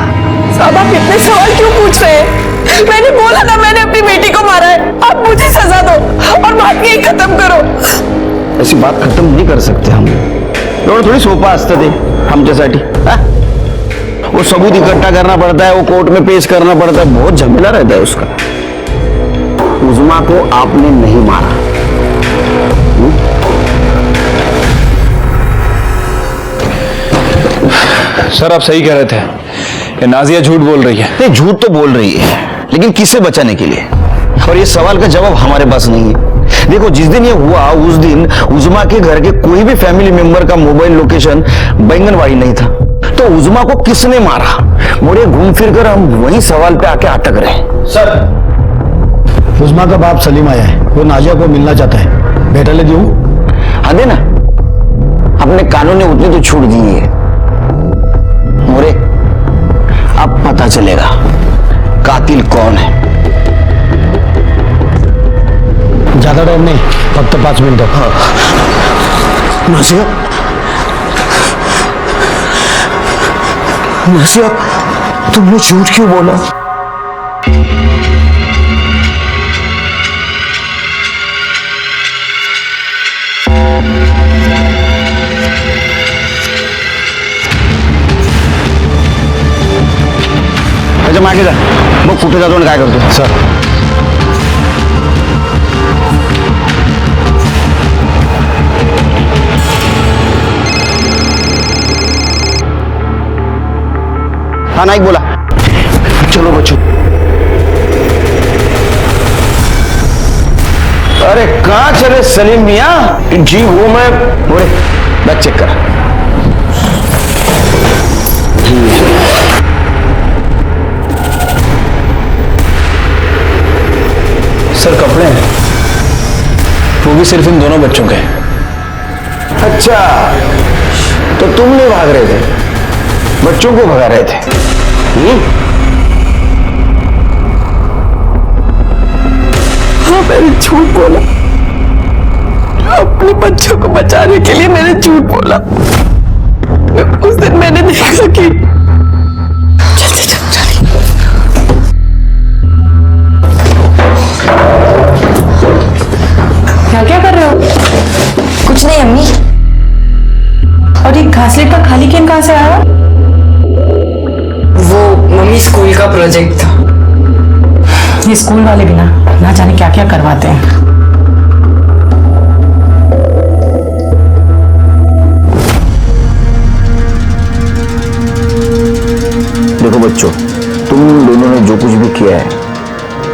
साहब, आप इतने सवाल क्यों पूछ रहे हैं? मैंने बोला था मैंने अपनी बेटी को मारा है। आप मुझे सजा दो और बात यही खत्म करो। ऐसी बात खत्म नहीं कर सकते हम। थोड़ी सोपा असतं ते आमच्यासाठी। वो सबूत इकट्ठा करना पड़ता है, वो कोर्ट में पेश करना पड़ता है, बहुत झमेला रहता है उसका। उस्मा को आपने नहीं मारा। सर आप सही कह रहे थे, ये नाजिया झूठ बोल रही है। नहीं, झूठ तो बोल रही है, लेकिन किससे बचाने के लिए? और ये सवाल का जवाब हमारे पास नहीं है। देखो, जिस दिन ये हुआ उस दिन उस्मा के घर के कोई भी फैमिली मेंबर का मोबाइल लोकेशन बैंगनवाड़ी नहीं था। तो उस्मा को किसने मारा? मोरे घूम फिर कर हम वही सवाल पे आके अटक रहे हैं। सर, उस्मा का बाप सलीम आया है, वो नाजिया को मिलना चाहता है। बेटा ले दूं? हाँ देना, अपने कानून ने उतनी तो छूट दी है। मोरे, अब पता चलेगा कातिल कौन है। ज्यादा टाइम नहीं, फक्त 5 मिनिटं। हाँ। नाजिया, नाजिया, तुमने झूठ क्यों बोला? अच्छा, मागे जा, मग कुठे जातो आणि काय करतो? सर, हाँ नाइक बोला। चलो बच्चों। अरे कहाँ चले सलीम मियाँ? जी वो मैं बोले, बैग चेक कर। सर कपड़े हैं, वो भी सिर्फ इन दोनों बच्चों के। अच्छा, तुम नहीं भाग रहे थे, बच्चों को भगा रहे थे। हाँ, मैंने झूठ बोला। अपने बच्चों को बचाने के लिए मैंने झूठ बोला। उस दिन मैंने देखा कि क्या कर रहे हो? कुछ नहीं अम्मी। और ये घासलेट का खाली कैन कहां से आया? वो मम्मी स्कूल का प्रोजेक्ट था। ये स्कूल वाले भी ना जाने क्या क्या करवाते हैं। देखो बच्चों, तुम दोनों ने जो कुछ भी किया है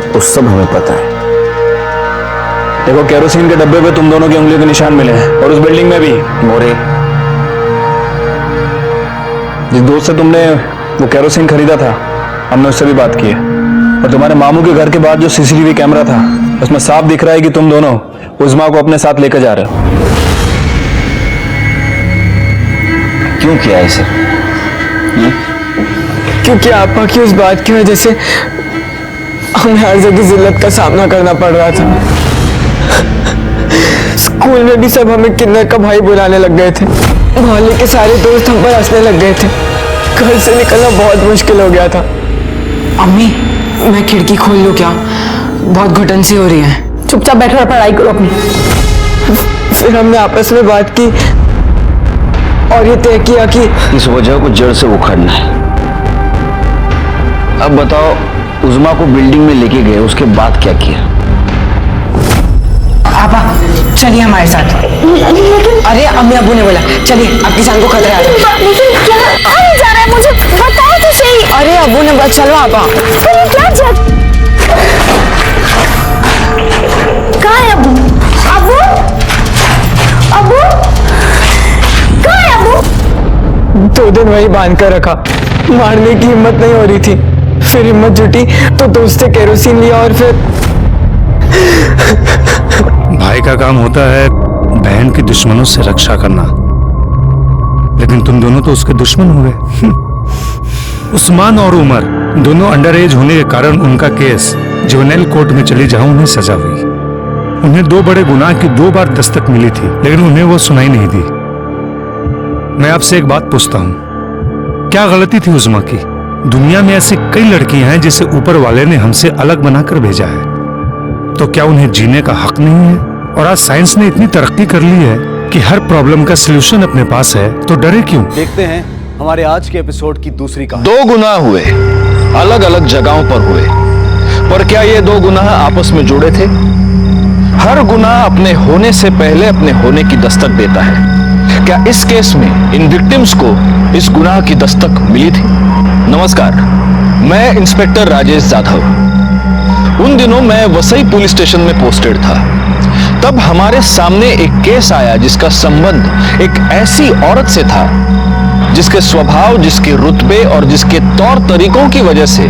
वो सब हमें पता है। देखो, केरोसिन के डब्बे पे तुम दोनों की उंगलियों के निशान मिले हैं, और उस बिल्डिंग में भी। मोरे, जिस दोस्त से तुमने वो केरोसिन खरीदा था, हमने उससे भी बात की है। और तुम्हारे मामू के घर के बाहर जो सीसीटीवी कैमरा था, उसमें साफ दिख रहा है कि तुम दोनों उज़्मा को अपने साथ लेकर जा रहे हो। क्यों किया इसे? क्योंकि आपा की उस बात की वजह से हमें हर जगह जिल्लत का सामना करना पड़ रहा था। स्कूल में भी सब हमें किन्नर का भाई बुलाने लग गए थे। मोहल्ले के सारे दोस्त हम पर हंसने लग गए थे। घर से निकलना बहुत मुश्किल हो गया था। अम्मी, मैं खिड़की खोल लूं क्या? बहुत घुटन सी हो रही है। चुपचाप बैठो और पढ़ाई करो अपनी। फिर हमने आपस में बात की और ये तय किया कि इस वजह को जड़ से उखाड़ना है। अब बताओ, उज़्मा को बिल्डिंग में लेके गए, उसके बाद क्या किया? आपा चलिए हमारे साथ। अरे अम्मी अब्बू ने बोला चलिए, आपकी जान को खतरा है। क्या जा रहा है? मुझे बताओ तो सही। अरे अब्बू ने बोला चलो आपा। क्या कहाँ है अब्बू? अब्बू, अब्बू कहाँ है अब्बू? 2 दिन वही बांध कर रखा, मारने की हिम्मत नहीं हो रही थी। फिर हिम्मत जुटी तो दोस्त से केरोसिन लिया और फिर भाई का काम होता है बहन की दुश्मनों से रक्षा करना, लेकिन तुम दोनों तो उसके दुश्मन हो गए। उस्मान और उमर दोनों अंडर एज होने के कारण उनका केस जुवेनाइल कोर्ट में चली जहां उन्हें सजा हुई। उन्हें 2 बड़े गुनाह की 2 बार दस्तक मिली थी, लेकिन उन्हें वो सुनाई नहीं दी। मैं आपसे एक बात पूछता हूं, क्या गलती थी उज़्मा की? दुनिया में ऐसी कई लड़कियां हैं जिसे ऊपर वाले ने हमसे अलग बनाकर भेजा है, तो क्या उन्हें जीने का हक नहीं है? और आज साइंस ने इतनी तरक्की कर ली है कि हर प्रॉब्लम का सलूशन अपने पास है, तो डरे क्यों? देखते हैं हमारे आज के एपिसोड की दूसरी कहानी। 2 गुनाह हुए, अलग अलग जगहों पर हुए, पर क्या ये 2 गुनाह आपस में जुड़े थे? हर गुनाह अपने होने से पहले अपने होने की दस्तक देता है। क्या इस केस में इन विक्टिम्स को इस गुनाह की दस्तक मिली थी? नमस्कार, मैं इंस्पेक्टर राजेश जाधव। उन दिनों मैं वसई पुलिस स्टेशन में पोस्टेड था। तब हमारे सामने एक केस आया जिसका संबंध एक ऐसी औरत से था जिसके स्वभाव, जिसके रुतबे और जिसके तौर तरीकों की वजह से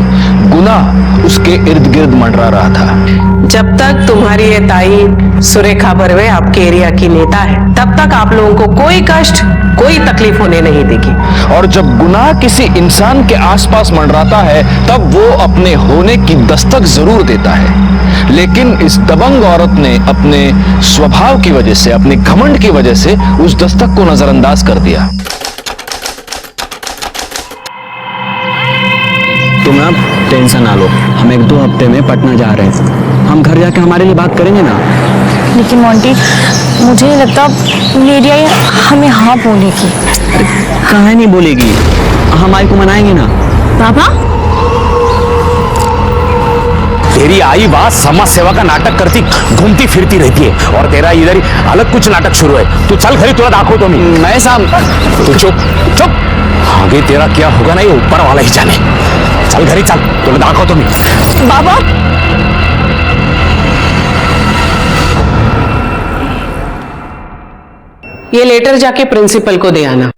गुनाह उसके इर्द गिर्द मंडरा रहा था। जब तक तुम्हारी ये ताई सुरेखा बर्वे आपके एरिया की नेता है, तब तक आप लोगों को कोई कष्ट, कोई तकलीफ होने नहीं देगी। और जब गुनाह किसी इंसान के आसपास मंडराता है, तब वो अपने होने की दस्तक जरूर देता है। लेकिन इस दबंग औरत ने अपने स्वभाव की वजह से, अपने घमंड की वजह से उस दस्तक को नजरअंदाज कर दिया। तुम आप टेंशन ना लो, हम 1-2 हफ्ते में पटना जा रहे हैं। हम घर जाके हमारे लिए बात करेंगे ना। लेकिन मोंटी, मुझे नहीं लगता मेरी आई हमें हाँ बोलेगी। कहाँ नहीं बोलेगी, हम आई को मनाएंगे ना। पापा, तेरी आई बात समाज सेवा का नाटक करती घूमती फिरती रहती है, और तेरा इधर ही अलग कुछ नाटक शुरू है। तू चल घरी, तुरंत आंखों तो नहीं। मैं साहब, तू चुप चुप। आगे तेरा क्या होगा ना, ये ऊपर वाला ही जाने। चल घरी चल, तुरंत आंखों तो नहीं। बाबा, ये लेटर जाके प्रिंसिपल को दे आना।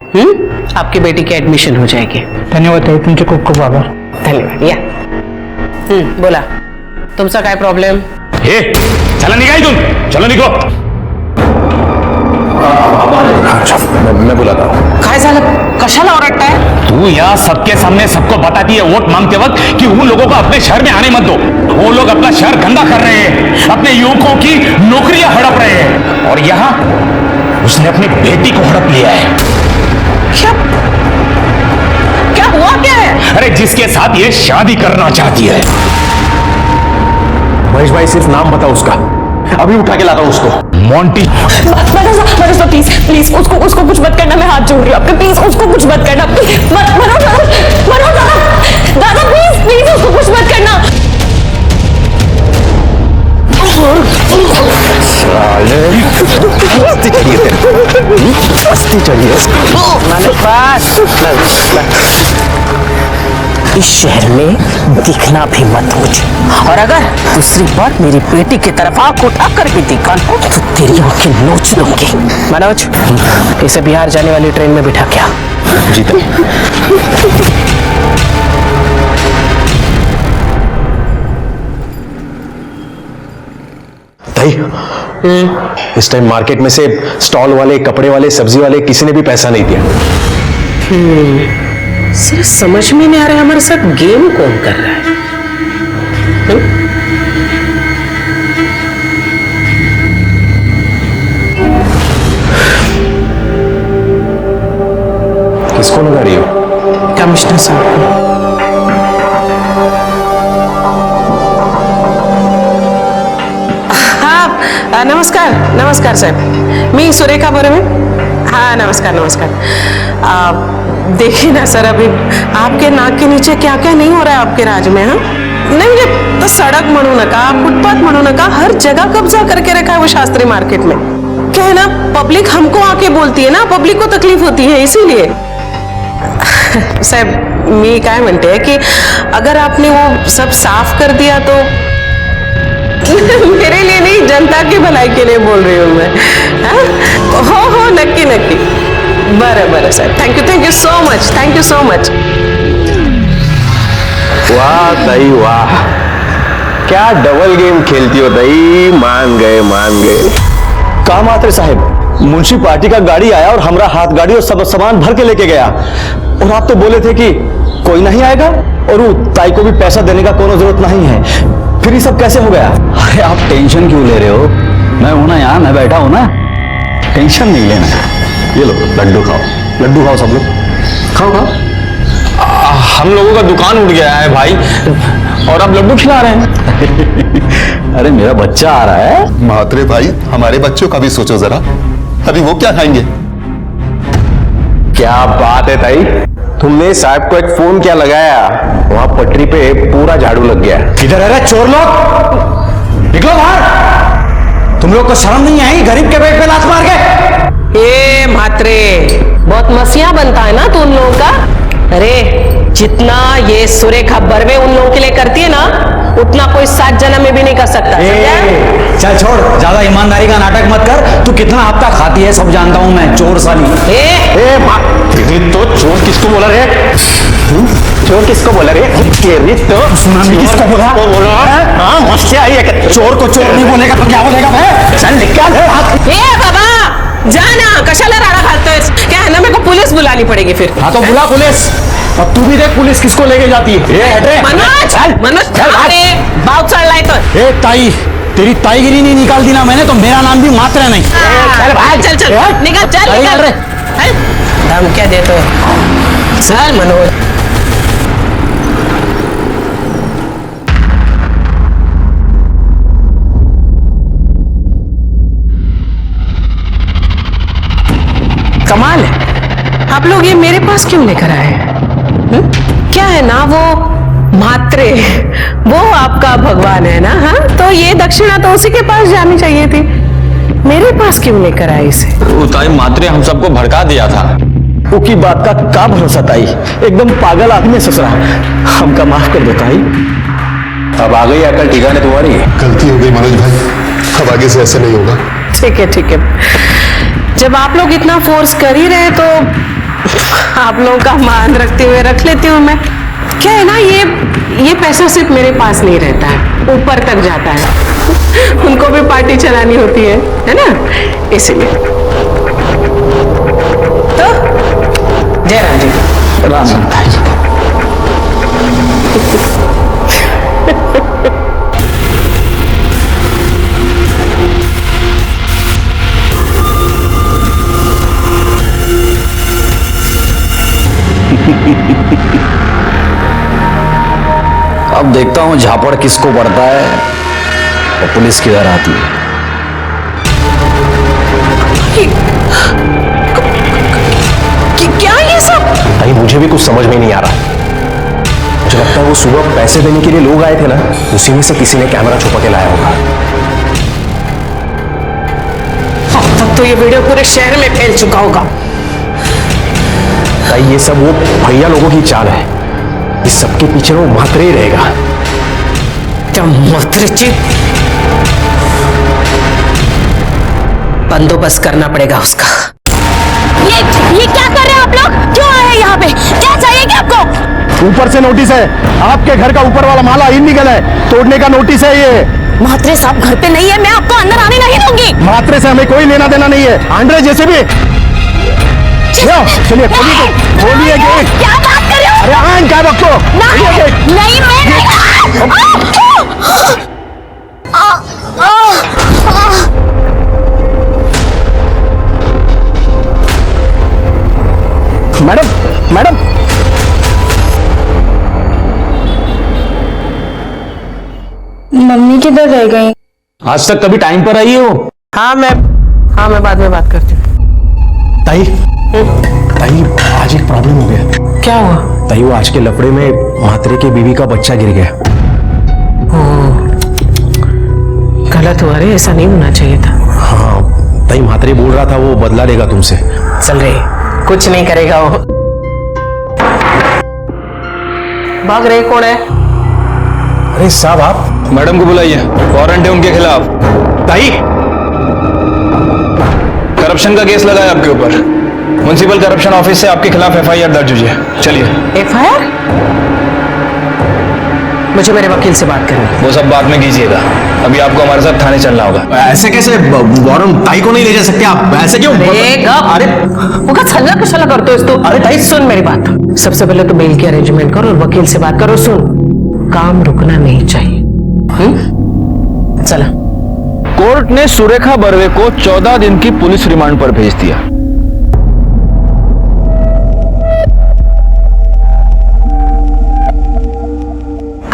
आपकी बेटी की एडमिशन हो जाएगी। धन्यवाद तुमचे खूप खूप आभार। धन्यवाद। या बोला, तुमचा काय प्रॉब्लेम? हे चला निघा इथून, चलो निघो। मैं बुलाता हूँ। काय झालं? कशाला ओरडताय? तू यहाँ सबके सामने सबको बताती है वोट मांगते वक्त कि उन लोगों को अपने शहर में आने मत दो। वो लोग अपना शहर गंदा कर रहे हैं, अपने युवकों की नौकरियां हड़प रहे हैं, और यहाँ उसने अपनी बेटी को हड़प लिया है। क्या हुआ क्या है? अरे जिसके साथ ये शादी करना चाहती है। महेश भाई सिर्फ नाम बताओ उसका, अभी उठा के लाता हूं उसको। मोंटी। मनोज प्लीज प्लीज उसको कुछ मत करना, मैं हाथ जोड़ रही हूँ आपके, प्लीज उसको कुछ मत करना, मनोज दादा प्लीज प्लीज उसको कुछ मत करना। इस शहर में दिखना भी मत मुझे, और अगर दूसरी बार मेरी बेटी की तरफ आंख उठा कर भी दिखा तो तेरी आंखें नोच लूंगी। मनोज, इसे बिहार जाने वाली ट्रेन में बिठा क्या? जी ताई, इस टाइम मार्केट में से स्टॉल वाले, कपड़े वाले, सब्जी वाले किसी ने भी पैसा नहीं दिया। सिर्फ समझ में नहीं आ रहा है हमारे साथ गेम कौन कर रहा है। किसको लगा रही हो? कमिश्नर साहब को। हाँ नमस्कार नमस्कार साहेब, मी सुरेखा बरोबर। हाँ नमस्कार नमस्कार। देखिए ना सर, अभी आपके नाक के नीचे क्या क्या नहीं हो रहा है आपके राज में। हाँ नहीं म्हणजे तो सड़क म्हणू नका, फुटपाथ म्हणू नका, हर जगह कब्जा करके रखा है वो शास्त्री मार्केट में। क्या है ना, पब्लिक हमको आके बोलती है ना, पब्लिक को तकलीफ होती है, इसीलिए। साहब मी काय म्हणते कि अगर आपने वो सब साफ कर दिया तो मेरे लिए नहीं, जनता की भलाई के लिए बोल रही हूँ मैं। हो नक्की नक्की। बरं बरं साहेब, thank you so much, thank you so much. वाह ताई वाह, क्या डबल गेम खेलती हो ताई, मान गए मान गए। काम आते साहब, मुंशी पार्टी का गाड़ी आया और हमारा हाथ गाड़ी और सब सामान भर के लेके गया, और आप तो बोले थे कि कोई नहीं आएगा और वो ताई को भी पैसा देने का कोई जरूरत नहीं है, फिर ये सब कैसे हो गया? अरे आप टेंशन क्यों ले रहे हो, मैं हूं ना यहाँ, मैं बैठा हूं ना, टेंशन नहीं लेना। ये लो लड्डू खाओ, लड्डू खाओ सब लोग, खाओ खाओ। हम लोगों का दुकान उठ गया है भाई, और आप लड्डू खिला रहे हैं। अरे मेरा बच्चा आ रहा है। महात्रे भाई, हमारे बच्चों का भी सोचो जरा, अभी वो क्या खाएंगे? क्या बात है ताई, तुमने साहब को एक फोन क्या लगाया, वहां पटरी पे पूरा झाड़ू लग गया। इधर अरे चोर लोग, निकलो बाहर, तुम लोग को शर्म नहीं आई गरीब के पेट पे लात मार के? ए म्हात्रे, बहुत मसिया बनता है ना तू उन लोगों का। अरे जितना ये सुरेखा बर्वे उन लोगों के लिए करती है ना, उतना कोई 7 जन्म में भी नहीं कर सकता। चल छोड़, ज्यादा ईमानदारी का नाटक मत कर, तू कितना हफ्ता खाती है सब जानता हूं मैं, चोर साली। तो चोर किसको बोला रे? चोर किसको बोला रे? तो सुना नहीं किसको बोला? हाँ मस्ती आई है। चोर को चोर नहीं बोलेगा तो क्या बोलेगा भाई? चल निकाल हाथ। बाबा जाना, कशाला राडा घालतोय? क्या है ना, मेरे को पुलिस बुलानी पड़ेगी फिर। हाँ तो बुला पुलिस, अब तू भी देख पुलिस किसको लेके जाती है। मनोज अरे भाव चढ़लाय तो। ए ताई, तेरी ताईगिरी नहीं निकाल दी ना मैंने तो मेरा नाम भी मात्र नहीं। चल भाई, चल निकल, चल निकल रे। हम क्या देते हो? चल मनोज। कमाल है, आप लोग ये मेरे पास क्यों लेकर आए? क्या है ना, वो म्हात्रे वो आपका भगवान है ना। हाँ तो ये दक्षिणा तो उसी के पास जानी चाहिए थी, मेरे पास क्यों लेकर आए इसे? ताई मात्रे हम सबको भड़का दिया था। उसकी बात का क्या भरोसा ताई, एकदम पागल आदमी ससुरा, हमका माफ कर दो ताई। अब आ गई अकल ठिकाने तुम्हारी। गलती हो गई मनोज भाई, अब आगे से ऐसा नहीं होगा। ठीक है, जब आप लोग इतना फोर्स कर ही रहे तो आप लोगों का मान रखते हुए रख लेती हूँ मैं। क्या है ना, ये पैसा सिर्फ मेरे पास नहीं रहता है, ऊपर तक जाता है, उनको भी पार्टी चलानी होती है ना, इसीलिए। तो जय राम जी। राम राम। अब देखता हूं झापड़ किसको पड़ता है और पुलिस किधर आती है। क्या ये सब? भाई मुझे भी कुछ समझ में नहीं आ रहा। मुझे लगता है वो सुबह पैसे देने के लिए लोग आए थे ना, उसी में से किसी ने कैमरा छुपा के लाया होगा। अब तक तो ये वीडियो पूरे शहर में फैल चुका होगा। भाई ये सब वो भैया लोगों की चाल है। इस सबके पीछे वो मात्रे ही रहेगा। क्या मात्रे? बंदोबस्त करना पड़ेगा उसका। ये क्या कर रहे हैं आप लोग? क्यों आए हैं यहाँ पे? क्या चाहिए क्या आपको? ऊपर से नोटिस है, आपके घर का ऊपर वाला माला इलीगल है, तोड़ने का नोटिस है ये। म्हात्रे साहब घर पे नहीं है, मैं आपको अंदर आने नहीं दूंगी। मात्रे से हमें कोई लेना देना नहीं है। आंड्रे जैसे भी चलिए खोलिए गेट। क्या बात कर रहे हो? अरे आन क्या रखो? नहीं मैं मैडम मैडम मम्मी किधर रह गई? आज तक कभी टाइम पर आई हो? हाँ मैं बाद में बात करती हूँ। ताई ताई आज एक प्रॉब्लम हो गया। क्या हुआ? ताई वो आज के लफड़े में मात्रे की बीवी का बच्चा गिर गया। गलत हुआ रे, ऐसा नहीं होना चाहिए था। हाँ ताई मात्रे बोल रहा था वो बदला लेगा तुमसे। चल रे, कुछ नहीं करेगा वो। भाग रहे कौन है? अरे साहब आप मैडम को बुलाइए, वारंट है उनके खिलाफ। ताई करप्शन का केस लगा है आपके ऊपर। म्युनिसिपल करप्शन ऑफिस से आपके खिलाफ एफआईआर दर्ज हुई है। चलिए। एफआईआर? मुझे मेरे वकील से बात करनी है। वो सब बाद में कीजिएगा, अभी आपको हमारे साथ थाने चलना होगा। ऐसे कैसे वारंट ताई को नहीं ले जा सकते आप? ऐसे क्यों? अरे वो छल्ला कुशला करते हो तू। अरे ताई सुन मेरी बात, सबसे पहले तो बेल की अरेंजमेंट करो और वकील से बात करो। सुन, काम रुकना नहीं चाहिए। चला। कोर्ट ने सुरेखा बर्वे को 14 दिन की पुलिस रिमांड पर भेज दिया।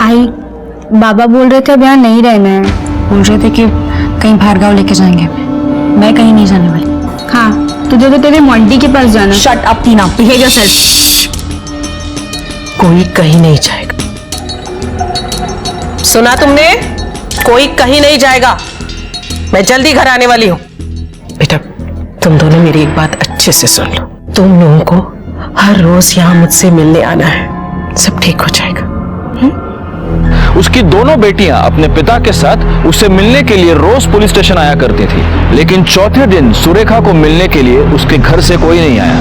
आई बाबा बोल रहे थे अब यहाँ नहीं रहना है। बोल रहे थे कि कहीं भार्गव लेके जाएंगे। मैं कहीं नहीं जाने वाली। हाँ तुझे तो तेरे मॉन्टी के पास जाना। शट अप टीना, बिहेव योरसेल्फ। कोई कहीं नहीं जाएगा। सुना तुमने? कोई कहीं नहीं जाएगा। मैं जल्दी घर आने वाली हूँ। बेटा तुम दोनों मेरी एक बात अच्छे से सुन लो। तुम लोगों को हर रोज यहाँ मुझसे मिलने आना है, सब ठीक हो जाएगा। उसकी दोनों बेटियां अपने पिता के साथ उससे मिलने के लिए रोज पुलिस स्टेशन आया करती थी, लेकिन चौथे दिन सुरेखा को मिलने के लिए उसके घर से कोई नहीं आया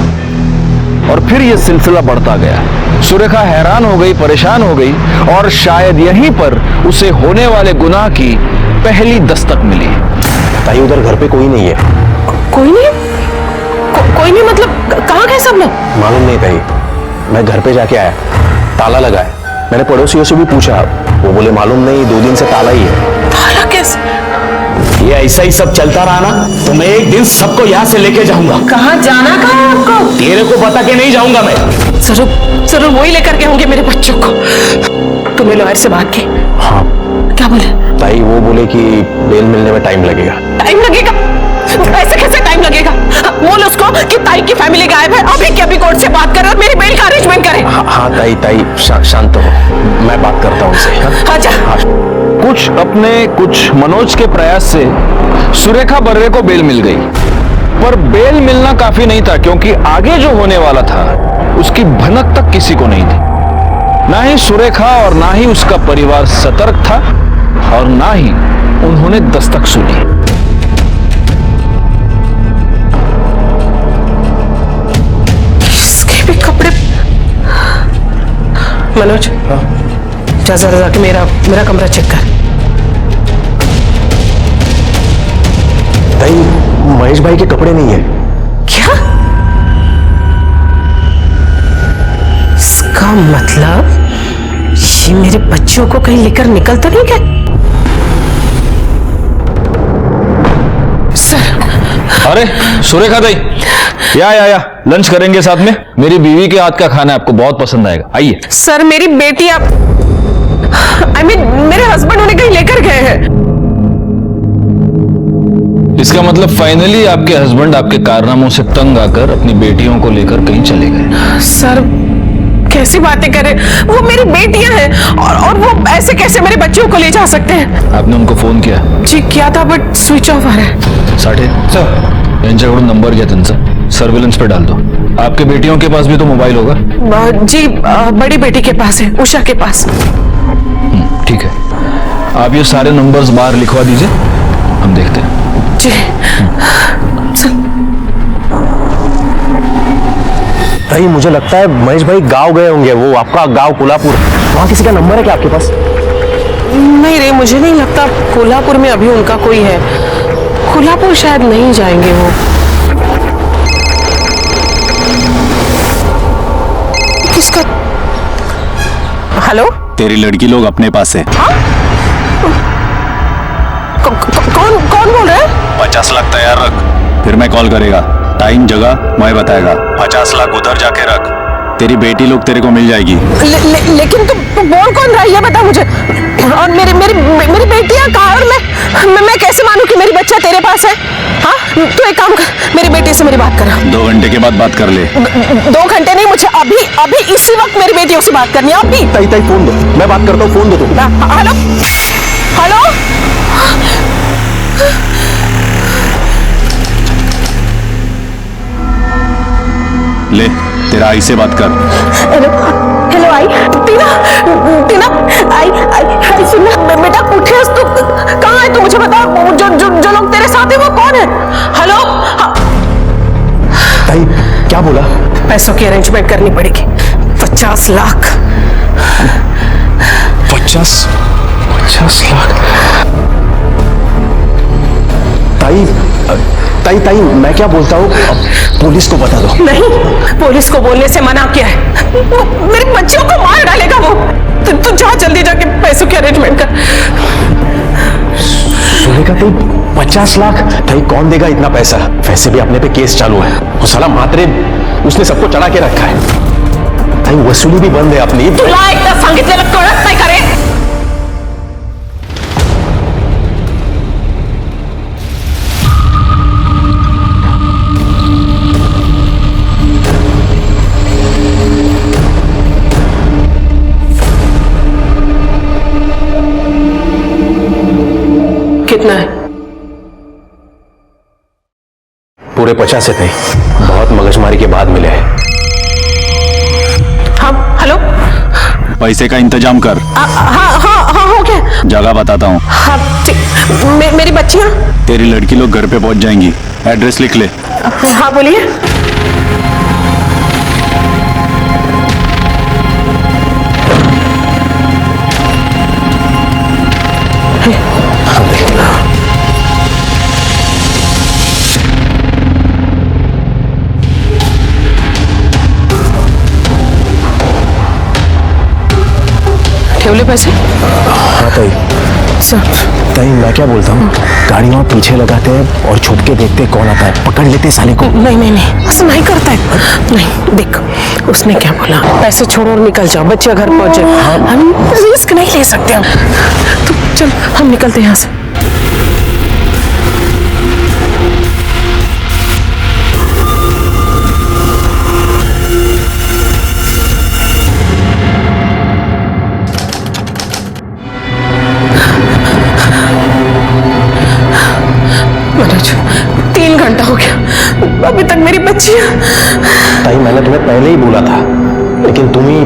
और फिर यह सिलसिला बढ़ता गया। सुरेखा हैरान हो गई, परेशान हो गई और शायद यहीं पर उसे होने वाले गुनाह की पहली दस्तक मिली। ताई उधर घर पे कोई नहीं है। कोई नहीं? कोई नहीं मतलब कहाँ गए सब लोग? मालूम नहीं ताई, मैं घर पे जाके आया, ताला लगा है। मैंने पड़ोसियों से भी पूछा, वो बोले मालूम नहीं, 2 दिन से ताला ही है। ताला कैसे? ये ऐसा ही सब चलता रहा ना तो मैं एक दिन सबको यहाँ से लेके जाऊंगा। कहाँ जाना? कहाँ है आपको? तेरे को बता के नहीं जाऊंगा मैं। जरूर वही लेकर के होंगे मेरे बच्चों को। तुमने लॉयर से बात की? हाँ। क्या बोले? ताई वो बोले कि बेल मिलने में टाइम लगेगा। टाइम लगेगा? ऐसे कैसे टाइम लगेगा? बोल उसको कि ताई की फैमिली गायब है, अभी के अभी कोर्ट से बात कर और मेरी बेल का अरेंजमेंट करे। हाँ ताई शांत हो, मैं बात करता हूँ उनसे। हाँ जा। कुछ अपने कुछ मनोज के प्रयास से सुरेखा बर्वे को बेल मिल गई, पर बेल मिलना काफी नहीं था क्योंकि आगे जो होने वाला था उसकी भनक तक किसी को नहीं थी। ना ही सुरेखा और ना ही उसका परिवार सतर्क था और ना ही उन्होंने दस्तक सुनी। इसके भी कपड़े। मनोज जा जरा जाके मेरा कमरा चेक कर। ताई महेश भाई के कपड़े नहीं है। क्या? बच्चों को कहीं लेकर निकल तो नहीं गए? सर। अरे सुरेखा दाई, या लंच करेंगे साथ में। मेरी बीवी के हाथ का खाना आपको बहुत पसंद आएगा, आइए। सर मेरी बेटी आप मेरे हस्बैंड उन्हें कहीं लेकर गए हैं। इसका मतलब फाइनली आपके हस्बैंड आपके कारनामों से तंग आकर अपनी बेटियों को लेकर कहीं चले गए। सर कैसी बातें कर रहे, वो मेरी बेटियां हैं और वो ऐसे कैसे मेरे बच्चों को ले जा सकते हैं? आपने उनको फोन किया? जी किया था बट स्विच ऑफ आ रहा है। साठे सर यांच्याकडून नंबर घ्या त्यांचा, सर्विलेंस पे डाल दो। आपके बेटियों के पास भी तो मोबाइल होगा? जी बड़ी बेटी के पास है, उषा के पास। ठीक है, आप ये सारे नंबर्स बाहर लिखवा दीजिए, हम देखते हैं। जी। भाई मुझे लगता है महेश भाई गांव गए होंगे, वो आपका गांव कोल्हापुर। वहां किसी का नंबर है क्या आपके पास? नहीं रे, मुझे नहीं लगता कोल्हापुर में अभी उनका कोई है। कोल्हापुर शायद नहीं जाएंगे वो। किसका? हेलो, तेरी लड़की लोग अपने पास है। कौन बोल रहा है? 50 लाख तैयार रख, फिर मैं कॉल करेगा। टाइम जगह मैं बताएगा। 50 लाख उधर जाके रख, तेरी बेटी लोग तेरे को मिल जाएगी। लेकिन तू बोल कौन रहा है ये बता मुझे। और मेरी बेटियां कहाँ? और मैं कैसे मानूं कि मेरी बच्चा तेरे पास है? हाँ, तू एक काम कर, मेरी बेटी से मेरी बात करा। 2 घंटे के बाद बात कर ले। 2 घंटे नहीं, मुझे अभी इसी वक्त मेरी बेटियों से बात करनी है। अभी ताई फोन दो, मैं बात करता हूँ, फोन दो तुम। Hello hello. ले, तेरा आई से बात कर। हेलो हेलो आई। टीना आई सुनना बेटा, उठे तू? कहाँ है तू? मुझे बता, जो लोग तेरे साथ है वो कौन है? हेलो। ताई क्या बोला? पैसों की अरेंजमेंट करनी पड़ेगी। 50 लाख। 50 लाख? ताई मैं क्या बोलता हूँ, पुलिस को बता दो। नहीं, पुलिस को बोलने से मना किया है। मेरे बच्चों को मार डालेगा वो। तू जा जल्दी जाके पैसों की अरेंजमेंट कर। सुनेगा तो 50 लाख? ताई कौन देगा इतना पैसा? वैसे भी अपने पे केस चालू है, वो साला मात्रे उसने सबको चढ़ा के रखा है। ताई वसूली भी बंद है अपनी। तुला एकदा सांगितलेलं कळत नाही का रे? कितना है? पूरे 50 है ताई, बहुत मगजमारी के बाद मिले हैं। हाँ हेलो। पैसे का इंतजाम कर। हाँ हो गया। जगह बताता हूँ। हाँ ठीक। मेरी बच्चियाँ? तेरी लड़की लोग घर पे पहुंच जाएंगी, एड्रेस लिख ले। हाँ बोलिए। ठेवले पैसे? हाँ ताई। ताई मैं क्या बोलता हूँ, गाड़ी वहाँ पीछे लगाते हैं और छुप के देखते हैं कौन आता है, पकड़ लेते साले को। नहीं ऐसा नहीं करता है। नहीं देख, उसने क्या बोला, पैसे छोड़ो और निकल जाओ, बच्चे घर पहुंचे। हम रिस्क नहीं ले सकते हम। तो चल हम निकलते हैं यहाँ से। मनोज 3 घंटा हो गया, अभी तक मेरी बच्चियां। ताई मैंने तुम्हें पहले ही बोला था, लेकिन तुम ही।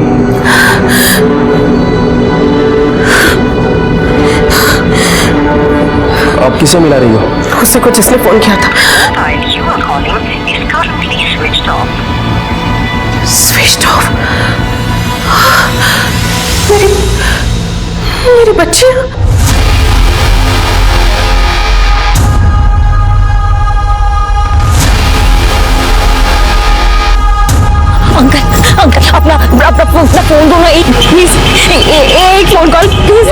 अब किसे मिला रही हो? उसे को जिसने फोन किया था। Switch off. मेरी बच्चियां। अंकल अंकल अपना फोन दो ना, एक प्लीज, एक phone call please.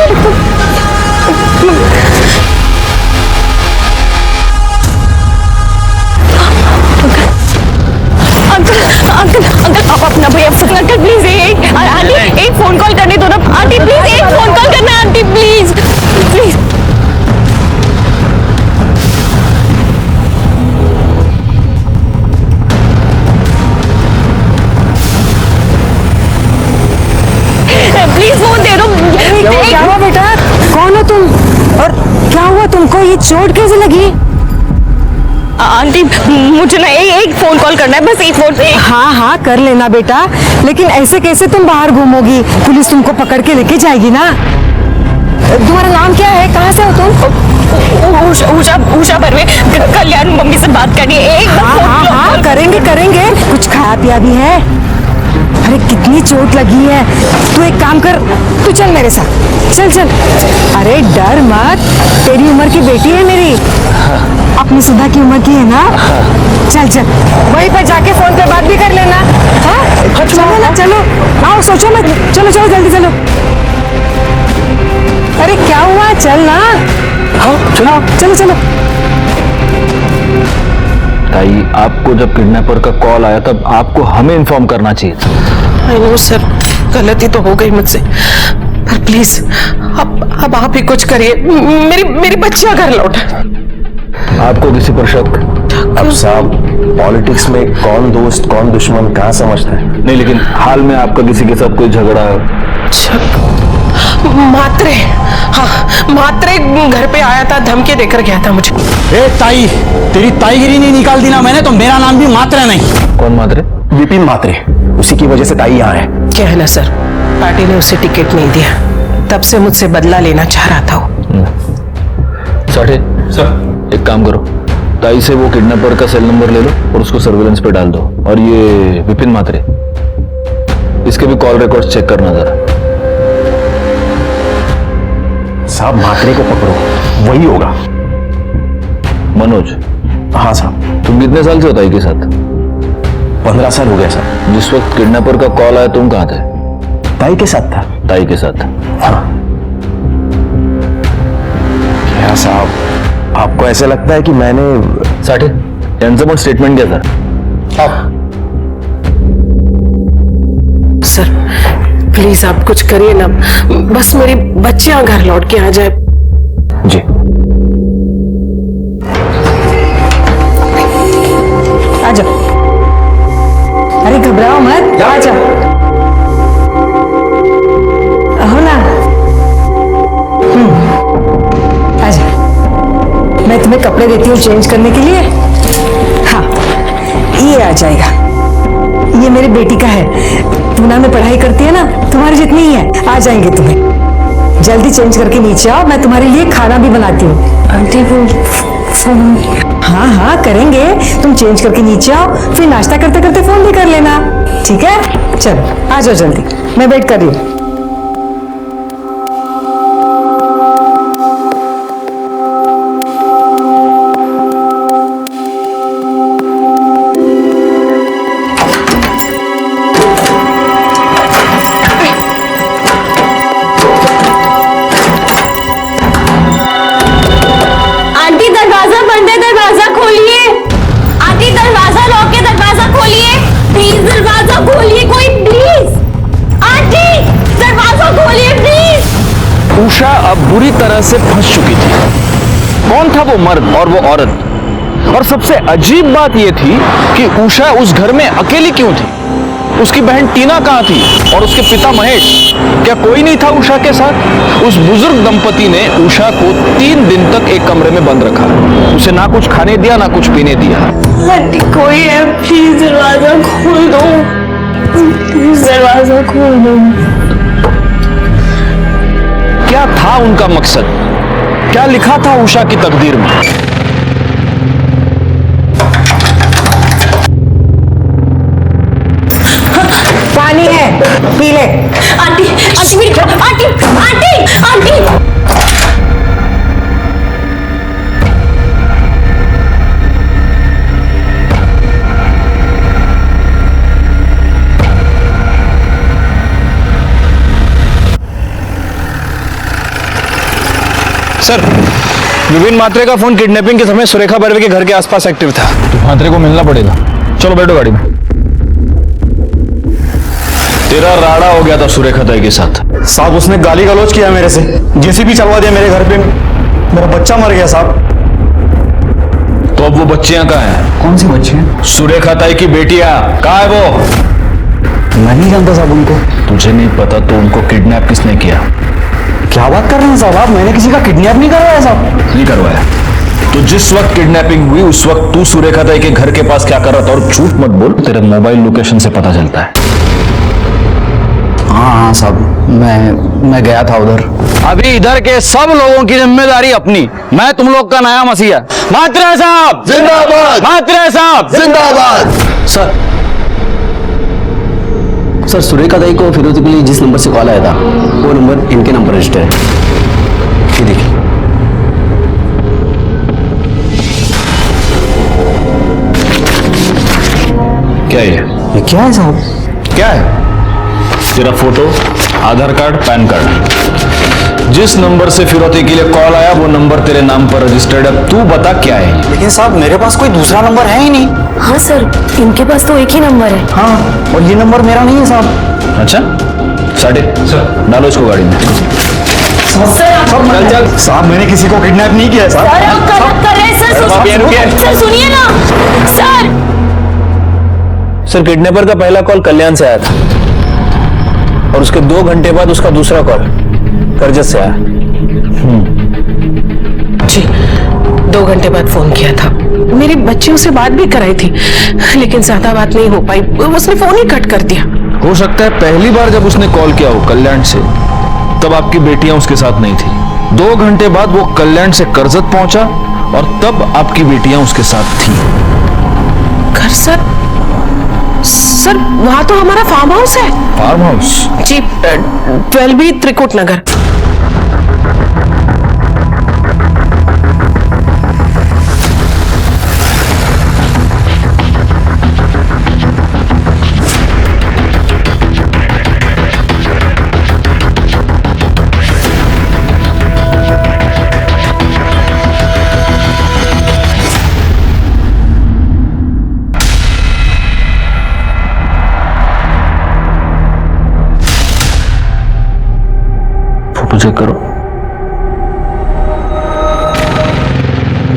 Uncle uncle uncle आप अपना भैया अंकल प्लीज आंटी एक फोन कॉल करने दो ना आंटी, प्लीज एक फोन कॉल करना aunty, please please. Please phone दे दो। क्या हुआ बेटा, कौन हो तुम और क्या हुआ तुमको, ये चोट कैसे लगी? आंटी मुझे ना एक फोन कॉल करना है, बस एक फोन। हाँ हाँ कर लेना बेटा, लेकिन ऐसे कैसे तुम बाहर घूमोगी, पुलिस तुमको पकड़ के लेके जाएगी ना। तुम्हारा नाम क्या है, कहाँ से हो तुम? उषा भरवे, कल्याण मम्मी से बात करनी है। हाँ करेंगे करेंगे, कुछ खाया पिया भी है? अरे कितनी चोट लगी है, तू एक काम कर, तू चल मेरे साथ, चल चल। अरे डर मत, तेरी उम्र की बेटी है मेरी, अपनी सुधा की उम्र की है ना। चल चल, वहीं पर जाके फोन पे बात भी कर लेना। हाँ चलो ना, चलो आओ, सोचो मत, चलो चलो जल्दी चलो। अरे क्या हुआ, चल ना। हाँ चलो चलो चलो। ताई, आपको जब किडनैपर का कॉल आया तब आपको हमें इन्फॉर्म करना चाहिए था। आई नो सर, गलती तो हो गई मुझसे, पर प्लीज अब आप ही कुछ करिए, मेरी बच्चियां घर लौटे। आपको किसी पर शक? अब साहब पॉलिटिक्स में कौन दोस्त कौन दुश्मन कहाँ समझता है। नहीं, लेकिन हाल में आपका किसी के साथ कोई झगड़ा? मात्रे, हाँ मात्रे घर पे आया था, धमकी देकर गया था मुझे। ए ताई, तेरी ताईगिरी नहीं निकाल दी ना मैंने तो मेरा नाम भी मात्रे नहीं। कौन मात्रे? विपिन मात्रे, उसी की वजह से ताई यहाँ है। क्या है ना सर, पार्टी ने उसे टिकट नहीं दिया, तब से मुझसे बदला लेना चाह रहा था वो। साठे सर, एक काम करो, ताई से वो किडनैपर का सेल नंबर ले लो और उसको सर्विलेंस पे डाल दो। और ये विपिन मात्रे, इसके भी कॉल रिकॉर्ड्स चेक करना जरा। साहब मात्रे को पकड़ो, वही होगा। मनोज? हाँ साहब। तुम कितने साल से हो ताई के साथ? 15 साल हो गया सर। जिस वक्त किडनैपर का कॉल आया तुम कहाँ थे? ताई के साथ था। ताई के साथ? हाँ। क्या साहब, आपको ऐसे लगता है कि मैंने? साठे, यांचं स्टेटमेंट क्या सर? सर प्लीज आप कुछ करिए ना, बस मेरी बच्चियां घर लौट के आ जाए। जी। आ जाओ, अरे घबराओ मत, आ जाओ, हो ना। आ जाओ, मैं तुम्हें कपड़े देती हूँ चेंज करने के लिए। हाँ ये आ जाएगा, ये मेरी बेटी का है, पूना में पढ़ाई करती है ना, तुम्हारी जितनी ही है, आ जाएंगे तुम्हें। जल्दी चेंज करके नीचे आओ, मैं तुम्हारे लिए खाना भी बनाती हूँ। आंटी वो हाँ हाँ करेंगे, तुम चेंज करके नीचे आओ, फिर नाश्ता करते करते फोन भी कर लेना, ठीक है? चलो आ जाओ जल्दी, मैं वेट कर रही हूँ। उषा अब बुरी तरह से फंस चुकी थी। कौन था वो मर्द और वो औरत? और सबसे अजीब बात यह थी कि उषा उस घर में अकेली क्यों थी? उसकी बहन टीना कहाँ थी और उसके पिता महेश? क्या कोई नहीं था उषा के साथ? उस बुजुर्ग दंपति ने उषा को 3 दिन तक एक कमरे में बंद रखा, उसे ना कुछ खाने दिया ना कुछ पीने दिया। आंटी कोई है, प्लीज दरवाजा खोल दो, प्लीज दरवाजा खोल दो। क्या था उनका मकसद? क्या लिखा था उषा की तकदीर में? पानी है, पी ले। आंटी आंटी मेरी aunty aunty aunty sir, Vipin Matre का फोन किडनैपिंग के समय सुरेखा बर्वे के घर के आसपास एक्टिव था। तो मात्रे को मिलना पड़ेगा। चलो बैठो गाड़ी में। तेरा राड़ा हो गया था सुरेखा ताई के साथ। साहब उसने गाली गलौज किया मेरे से, जेसीबी चलवा दिया मेरे घर पे, मेरा बच्चा मर गया साहब। तो अब वो बच्चियां कहाँ हैं? कौन सी बच्चियां? सुरेखा ताई की बेटियां कहाँ है वो? मैं नहीं जानता साहब उनको। तुझे नहीं पता तो उनको किडनैप किसने किया? क्या बात कर रहे हैं साहब आप? मैंने किसी का किडनैप नहीं करवाया साहब। नहीं करवाया तो जिस वक्त किडनैपिंग हुई उस वक्त तू सुरेखा ताई के घर के पास क्या कर रहा था? और झूठ मत बोल, तेरे मोबाइल लोकेशन से पता चलता है। हाँ साहब, मैं गया था उधर। अभी इधर के सब लोगों की जिम्मेदारी अपनी। मैं तुम लोग का नया मसीहा मात्रे साहब जिंदाबाद, मात्रे साहब जिंदाबाद। सर सुरेखा ताई को फिरोजी के लिए जिस नंबर से कॉल आया था वो नंबर इनके नंबर रजिस्टर है। ये देखिए। क्या ये क्या है साहब? क्या है? तेरा फोटो, आधार कार्ड, पैन कार्ड। जिस नंबर से फिरौती के लिए कॉल आया वो नंबर तेरे नाम पर रजिस्टर्ड है। तू बता क्या है? लेकिन साहब मेरे पास कोई दूसरा नंबर है ही नहीं। हाँ सर, इनके पास तो एक ही नंबर है। हाँ, और ये नंबर मेरा नहीं है साहब। अच्छा, साढ़े सर डालो इसको गाड़ी में। चल चल साहब, मैंने किसी को किडनैप नहीं किया है साहब। सर सुनिए ना सर। सर किडनैपर का पहला कॉल कल्याण से आया था और उसके 2 घंटे बाद उसका दूसरा कॉल करजत से आया। जी 2 घंटे बाद फोन किया था। मेरी बच्चियों से बात भी कराई थी लेकिन ज्यादा बात नहीं हो पाई, उसने फोन ही कट कर दिया। हो सकता है पहली बार जब उसने कॉल किया हो कल्याण से तब आपकी बेटियां उसके साथ नहीं थी। 2 घंटे बाद वो कल्याण से करजत पहुंचा और तब आपकी बेटियां उसके साथ थी। घर सर वहां तो हमारा फार्म हाउस है। Farm house? जी 12B त्रिकुट नगर। चेक करो।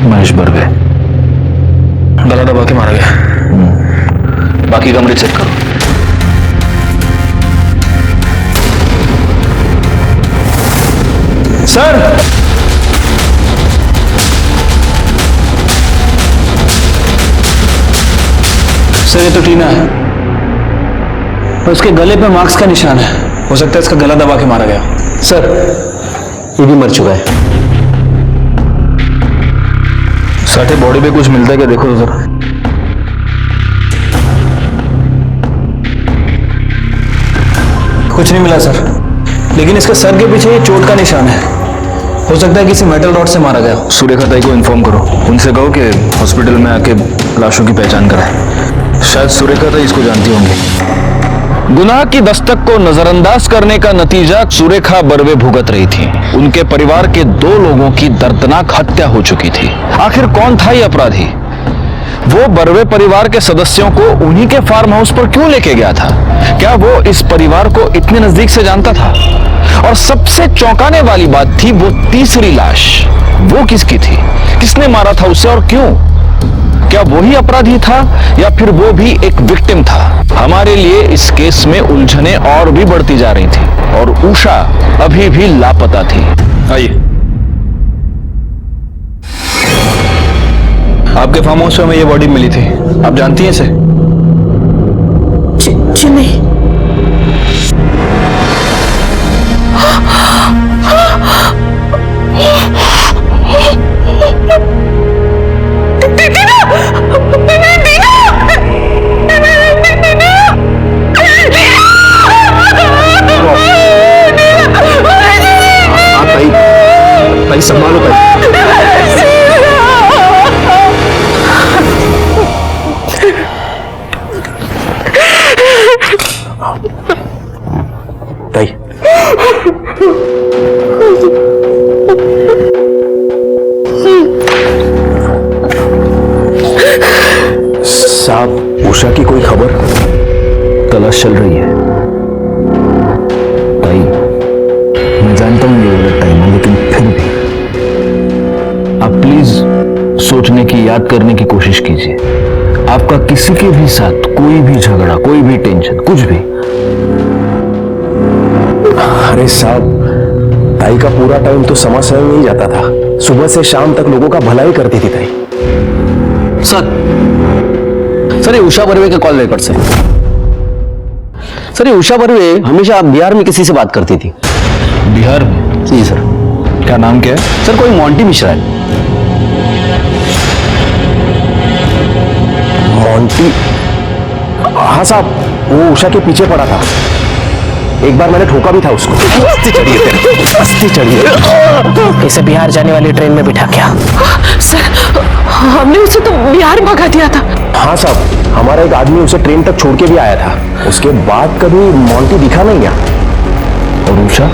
महेश बर्वे गला दबा के मारा गया। बाकी कमरे चेक करो। सर ये तो टीना है और उसके गले पे मार्क्स का निशान है। हो सकता है इसका गला दबा के मारा गया। सर ये भी मर चुका है। साठे बॉडी पे कुछ मिलता है क्या? देखो तो सर। कुछ नहीं मिला सर, लेकिन इसके सर के पीछे ये चोट का निशान है। हो सकता है किसी मेटल रॉड से मारा गया। सुरेखा ताई को इन्फॉर्म करो, उनसे कहो कि हॉस्पिटल में आके लाशों की पहचान कराए। शायद सुरेखा ताई इसको जानती होंगी। गुनाह की दस्तक को नजरअंदाज करने का नतीजा सुरेखा बर्वे भुगत रही थी। उनके परिवार के 2 लोगों की दर्दनाक हत्या हो चुकी थी। आखिर कौन था ये अपराधी? वो बर्वे परिवार के सदस्यों को उन्हीं के फार्म हाउस पर क्यों लेके गया था? क्या वो इस परिवार को इतने नजदीक से जानता था? और सबसे चौंकाने वाली बात थी वो तीसरी लाश, वो किसकी थी? किसने मारा था उसे और क्यों? क्या वो ही अपराधी था या फिर वो भी एक विक्टिम था? हमारे लिए इस केस में उलझने और भी बढ़ती जा रही थी और उषा अभी भी लापता थी। आइए, आपके फार्म हाउस में ये बॉडी मिली थी, आप जानती हैं इसे? जी नहीं। भाई संभालो भाई। चल रही है। भाई मैं जानता हूँ ये गलत टाइम है, लेकिन फिर भी आप प्लीज सोचने की, याद करने की कोशिश कीजिए। आपका किसी के भी साथ कोई भी झगड़ा, कोई भी टेंशन, कुछ भी। अरे साहब, ताई का पूरा टाइम तो समस्या में ही जाता था। सुबह से शाम तक लोगों का भला ही करती थी ताई। सर ये उषा बर्वे के कॉल रिकॉर्ड से। सर ये उषा बर्वे हमेशा बिहार में किसी से बात करती थी। बिहार में? जी सर। क्या नाम क्या है? सर कोई मोंटी मिश्रा है। मोंटी? हाँ साहब, वो उषा के पीछे पड़ा था। एक बार मैंने ठोका भी था उसको। अस्ती चढ़िए तेरे, अस्ती चढ़िए। इसे बिहार जाने वाली ट्रेन में बिठा क्या? सर हमने उसे तो बिहार भगा दिया था। हाँ साहब, हमारा एक आदमी उसे ट्रेन तक छोड़ के भी आया था। उसके बाद कभी मोंटी दिखा नहीं गया। और उषा?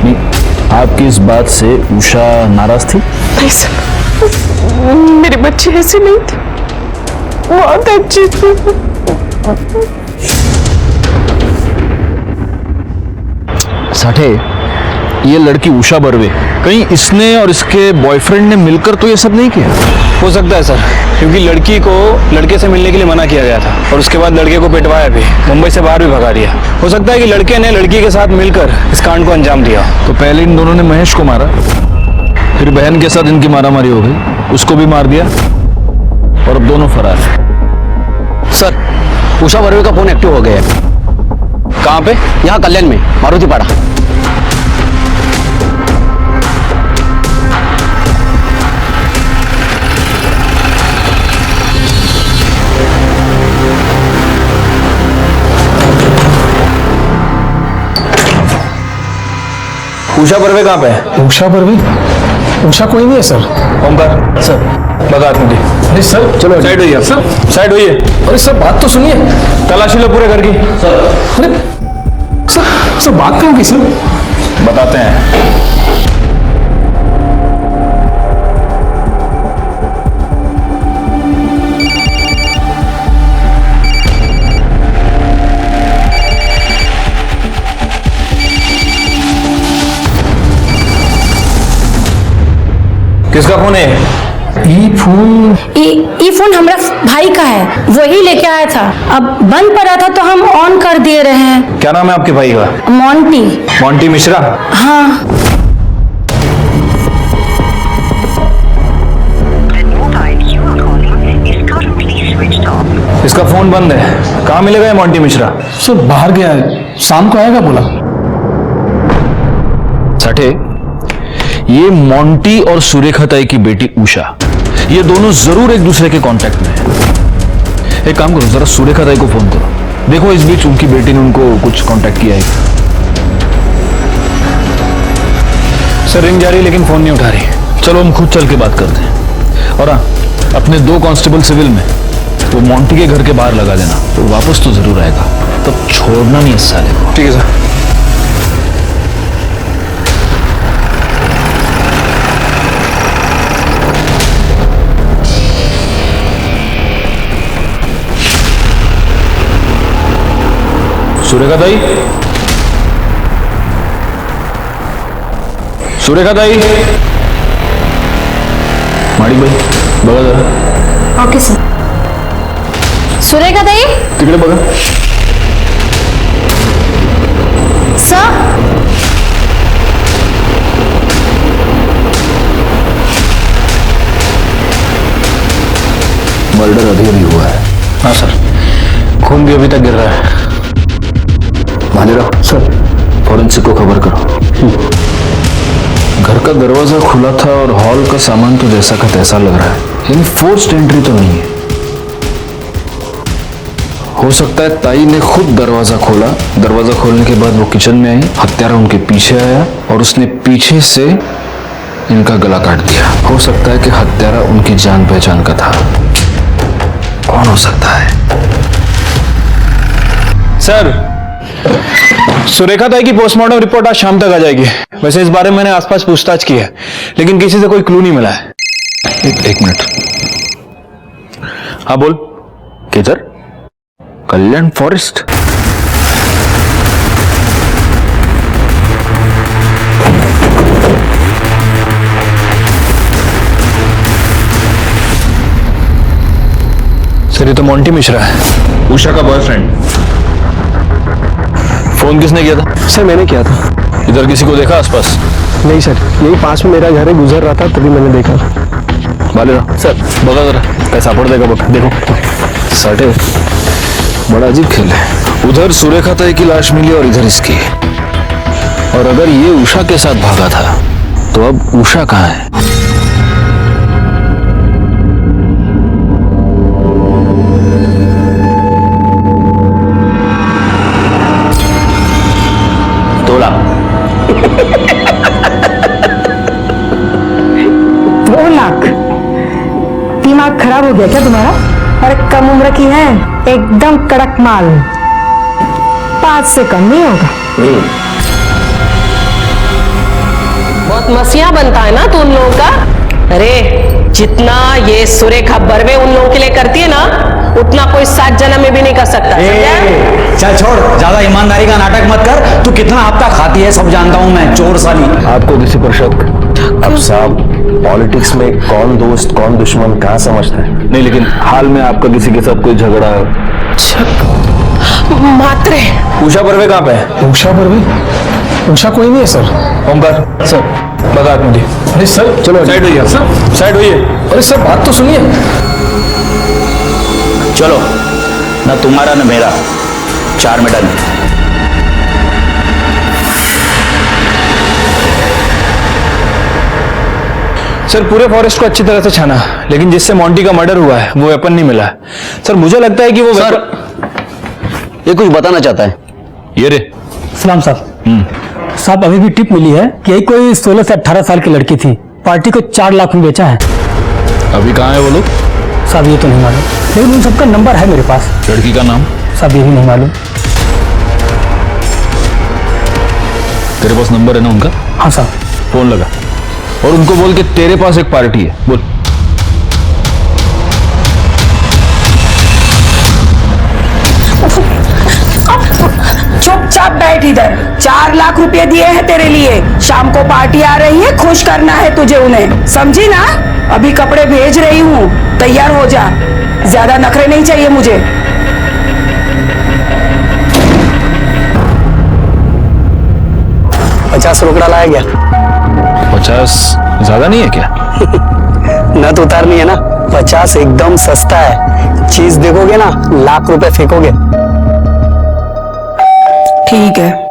नहीं, आपकी इस बात से उषा नाराज थी? नहीं सर, मेरे बच्चे ऐसे नहीं थे, बहुत अच्छी थी। साठे, ये लड़की उषा बर्वे, कहीं इसने और इसके बॉयफ्रेंड ने मिलकर तो ये सब नहीं किया? हो सकता है सर, क्योंकि लड़की को लड़के से मिलने के लिए मना किया गया था और उसके बाद लड़के को पिटवाया भी, मुंबई से बाहर भी भगा दिया। हो सकता है कि लड़के ने लड़की के साथ मिलकर इस कांड को अंजाम दिया। तो पहले इन दोनों ने महेश को मारा, फिर बहन के साथ इनकी मारामारी हो गई, उसको भी मार दिया और अब दोनों फरार हैं। सर उषा बर्वे का फोन एक्टिव हो गया है। कहाँ पे? यहाँ कल्याण में, मारुति पाड़ा। उषा बर्वे कहाँ पे है? उषा बर्वे? उषा कोई नहीं है सर। ओमकार सर बता मुझे। अरे सर चलो साइड होइए सर, साइड होइए। अरे सर बात तो सुनिए। तलाशी लो पूरे घर की। अरे सर बात कहाँ की सर? बताते हैं। किसका फोन है? ये फोन हमारा भाई का है, वही लेके आया था। अब बंद पड़ा था तो हम ऑन कर दे रहे हैं। क्या नाम है आपके भाई का? मोंटी। मोंटी मिश्रा? हाँ। इसका फोन बंद है, कहाँ मिलेगा ये मोंटी मिश्रा? सर बाहर गया है, शाम को आएगा बोला। साठे, ये मोंटी और सुरेखा ताई की बेटी उषा, ये दोनों जरूर एक दूसरे के कांटेक्ट में हैं। एक काम करो, जरा सुरेखा ताई को फोन करो, देखो इस बीच उनकी बेटी ने उनको कुछ कांटेक्ट किया है। सर रिंग जा रही लेकिन फोन नहीं उठा रही। चलो हम खुद चल के बात करते हैं। और हाँ, अपने 2 कांस्टेबल सिविल में वो मोंटी के घर के बाहर लगा देना, तो वापस तो जरूर आएगा, तब छोड़ना नहीं इस साले को। ठीक है सर। सुरेखा ताई, सुरेखा ताई। माड़ी भाई बघा जरा। Okay sir. सुरेखा ताई? तिकडे बघा। सर मर्डर अभी अभी हुआ है। हाँ सर, खून भी अभी तक गिर रहा है। भालेराव सर, फॉरेंसिक को खबर करो। घर का दरवाजा खुला था और हॉल का सामान तो जैसा का तैसा लग रहा है, यानी फोर्स्ड एंट्री तो नहीं है। हो सकता है ताई ने खुद दरवाजा खोला, दरवाजा खोलने के बाद वो किचन में आई, हत्यारा उनके पीछे आया और उसने पीछे से इनका गला काट दिया। हो सकता है कि हत्यारा उनकी जान पहचान का था। कौन हो सकता है? सर, सुरेखा ताई की पोस्टमार्टम रिपोर्ट आज शाम तक आ जाएगी। वैसे इस बारे में मैंने आसपास पूछताछ की है, लेकिन किसी से कोई क्लू नहीं मिला है। एक मिनट। हाँ बोल। किधर? कल्याण फॉरेस्ट? सर ये तो मोंटी मिश्रा है, उषा का बॉयफ्रेंड। फोन किसने किया था? सर मैंने किया था। इधर किसी को देखा आसपास? नहीं सर, यही पास में मेरा घर है, गुजर रहा था तभी मैंने देखा। बालेरा सर बगा जरा कैसा पड़ देगा बका, देखो साटे। बड़ा अजीब खेल है, उधर सुरेखा ताई की लाश मिली और इधर इसकी। और अगर ये उषा के साथ भागा था तो अब उषा कहाँ है? तोला 2 लाख? दिमाग खराब हो गया क्या तुम्हारा? अरे कम उम्र की है, एकदम कड़क माल, 5 से कम नहीं होगा। बहुत मसिया बनता है ना तू उन लोगों का। अरे जितना ये सुरेखा बर्वे उन लोगों के लिए करती है ना, उतना कोई 7 जन्म में भी नहीं कर सकता। चल छोड़, ज्यादा ईमानदारी का नाटक मत कर। तू कितना हफ्ता खाती है सब जानता हूं मैं, चोर साली। आपको किसी पर शक? अब साहब पॉलिटिक्स में कौन दोस्त कौन दुश्मन कहाँ समझता है? नहीं, लेकिन हाल में आपका किसी के साथ कोई झगड़ा? मात्रे उषा बर्वे कहाँ पे है? उषा बर्वे? उषा कोई नहीं है सर। ओमकार सर बता मुझे। अरे सर चलो साइड होइए सर, साइड होइए। अरे सर बात तो सुनिए। चलो ना तुम्हारा ना मेरा, 4 में डन। सर पूरे फॉरेस्ट को अच्छी तरह से छाना, लेकिन जिससे मोंटी का मर्डर हुआ है वो वेपन नहीं मिला है। सर मुझे लगता है कि वो सर ये कुछ बताना चाहता है। ये रे सलाम साहब। साहब अभी भी टिप मिली है कि यही कोई 16 से 18 साल की लड़की थी, पार्टी को 4 लाख में बेचा है। अभी कहाँ है वो लोग? साहब ये तो नहीं मालूम, लेकिन उन सबका नंबर है मेरे पास। लड़की का नाम? साहब ये भी नहीं मालूम। तेरे पास नंबर है ना उनका? हाँ साहब। फोन लगा और उनको बोल के तेरे पास एक पार्टी है, बोल। चुपचाप बैठ इधर। 4 लाख रुपए दिए हैं तेरे लिए, शाम को पार्टी आ रही है, खुश करना है तुझे उन्हें, समझी ना? अभी कपड़े भेज रही हूँ, तैयार हो जा। ज्यादा नखरे नहीं चाहिए मुझे। ₹50 रोकड़ा लाया गया। 50 ज्यादा नहीं है क्या? न तो उतारनी है ना, 50 एकदम सस्ता है। चीज देखोगे ना, लाख रुपए फेंकोगे। ठीक है।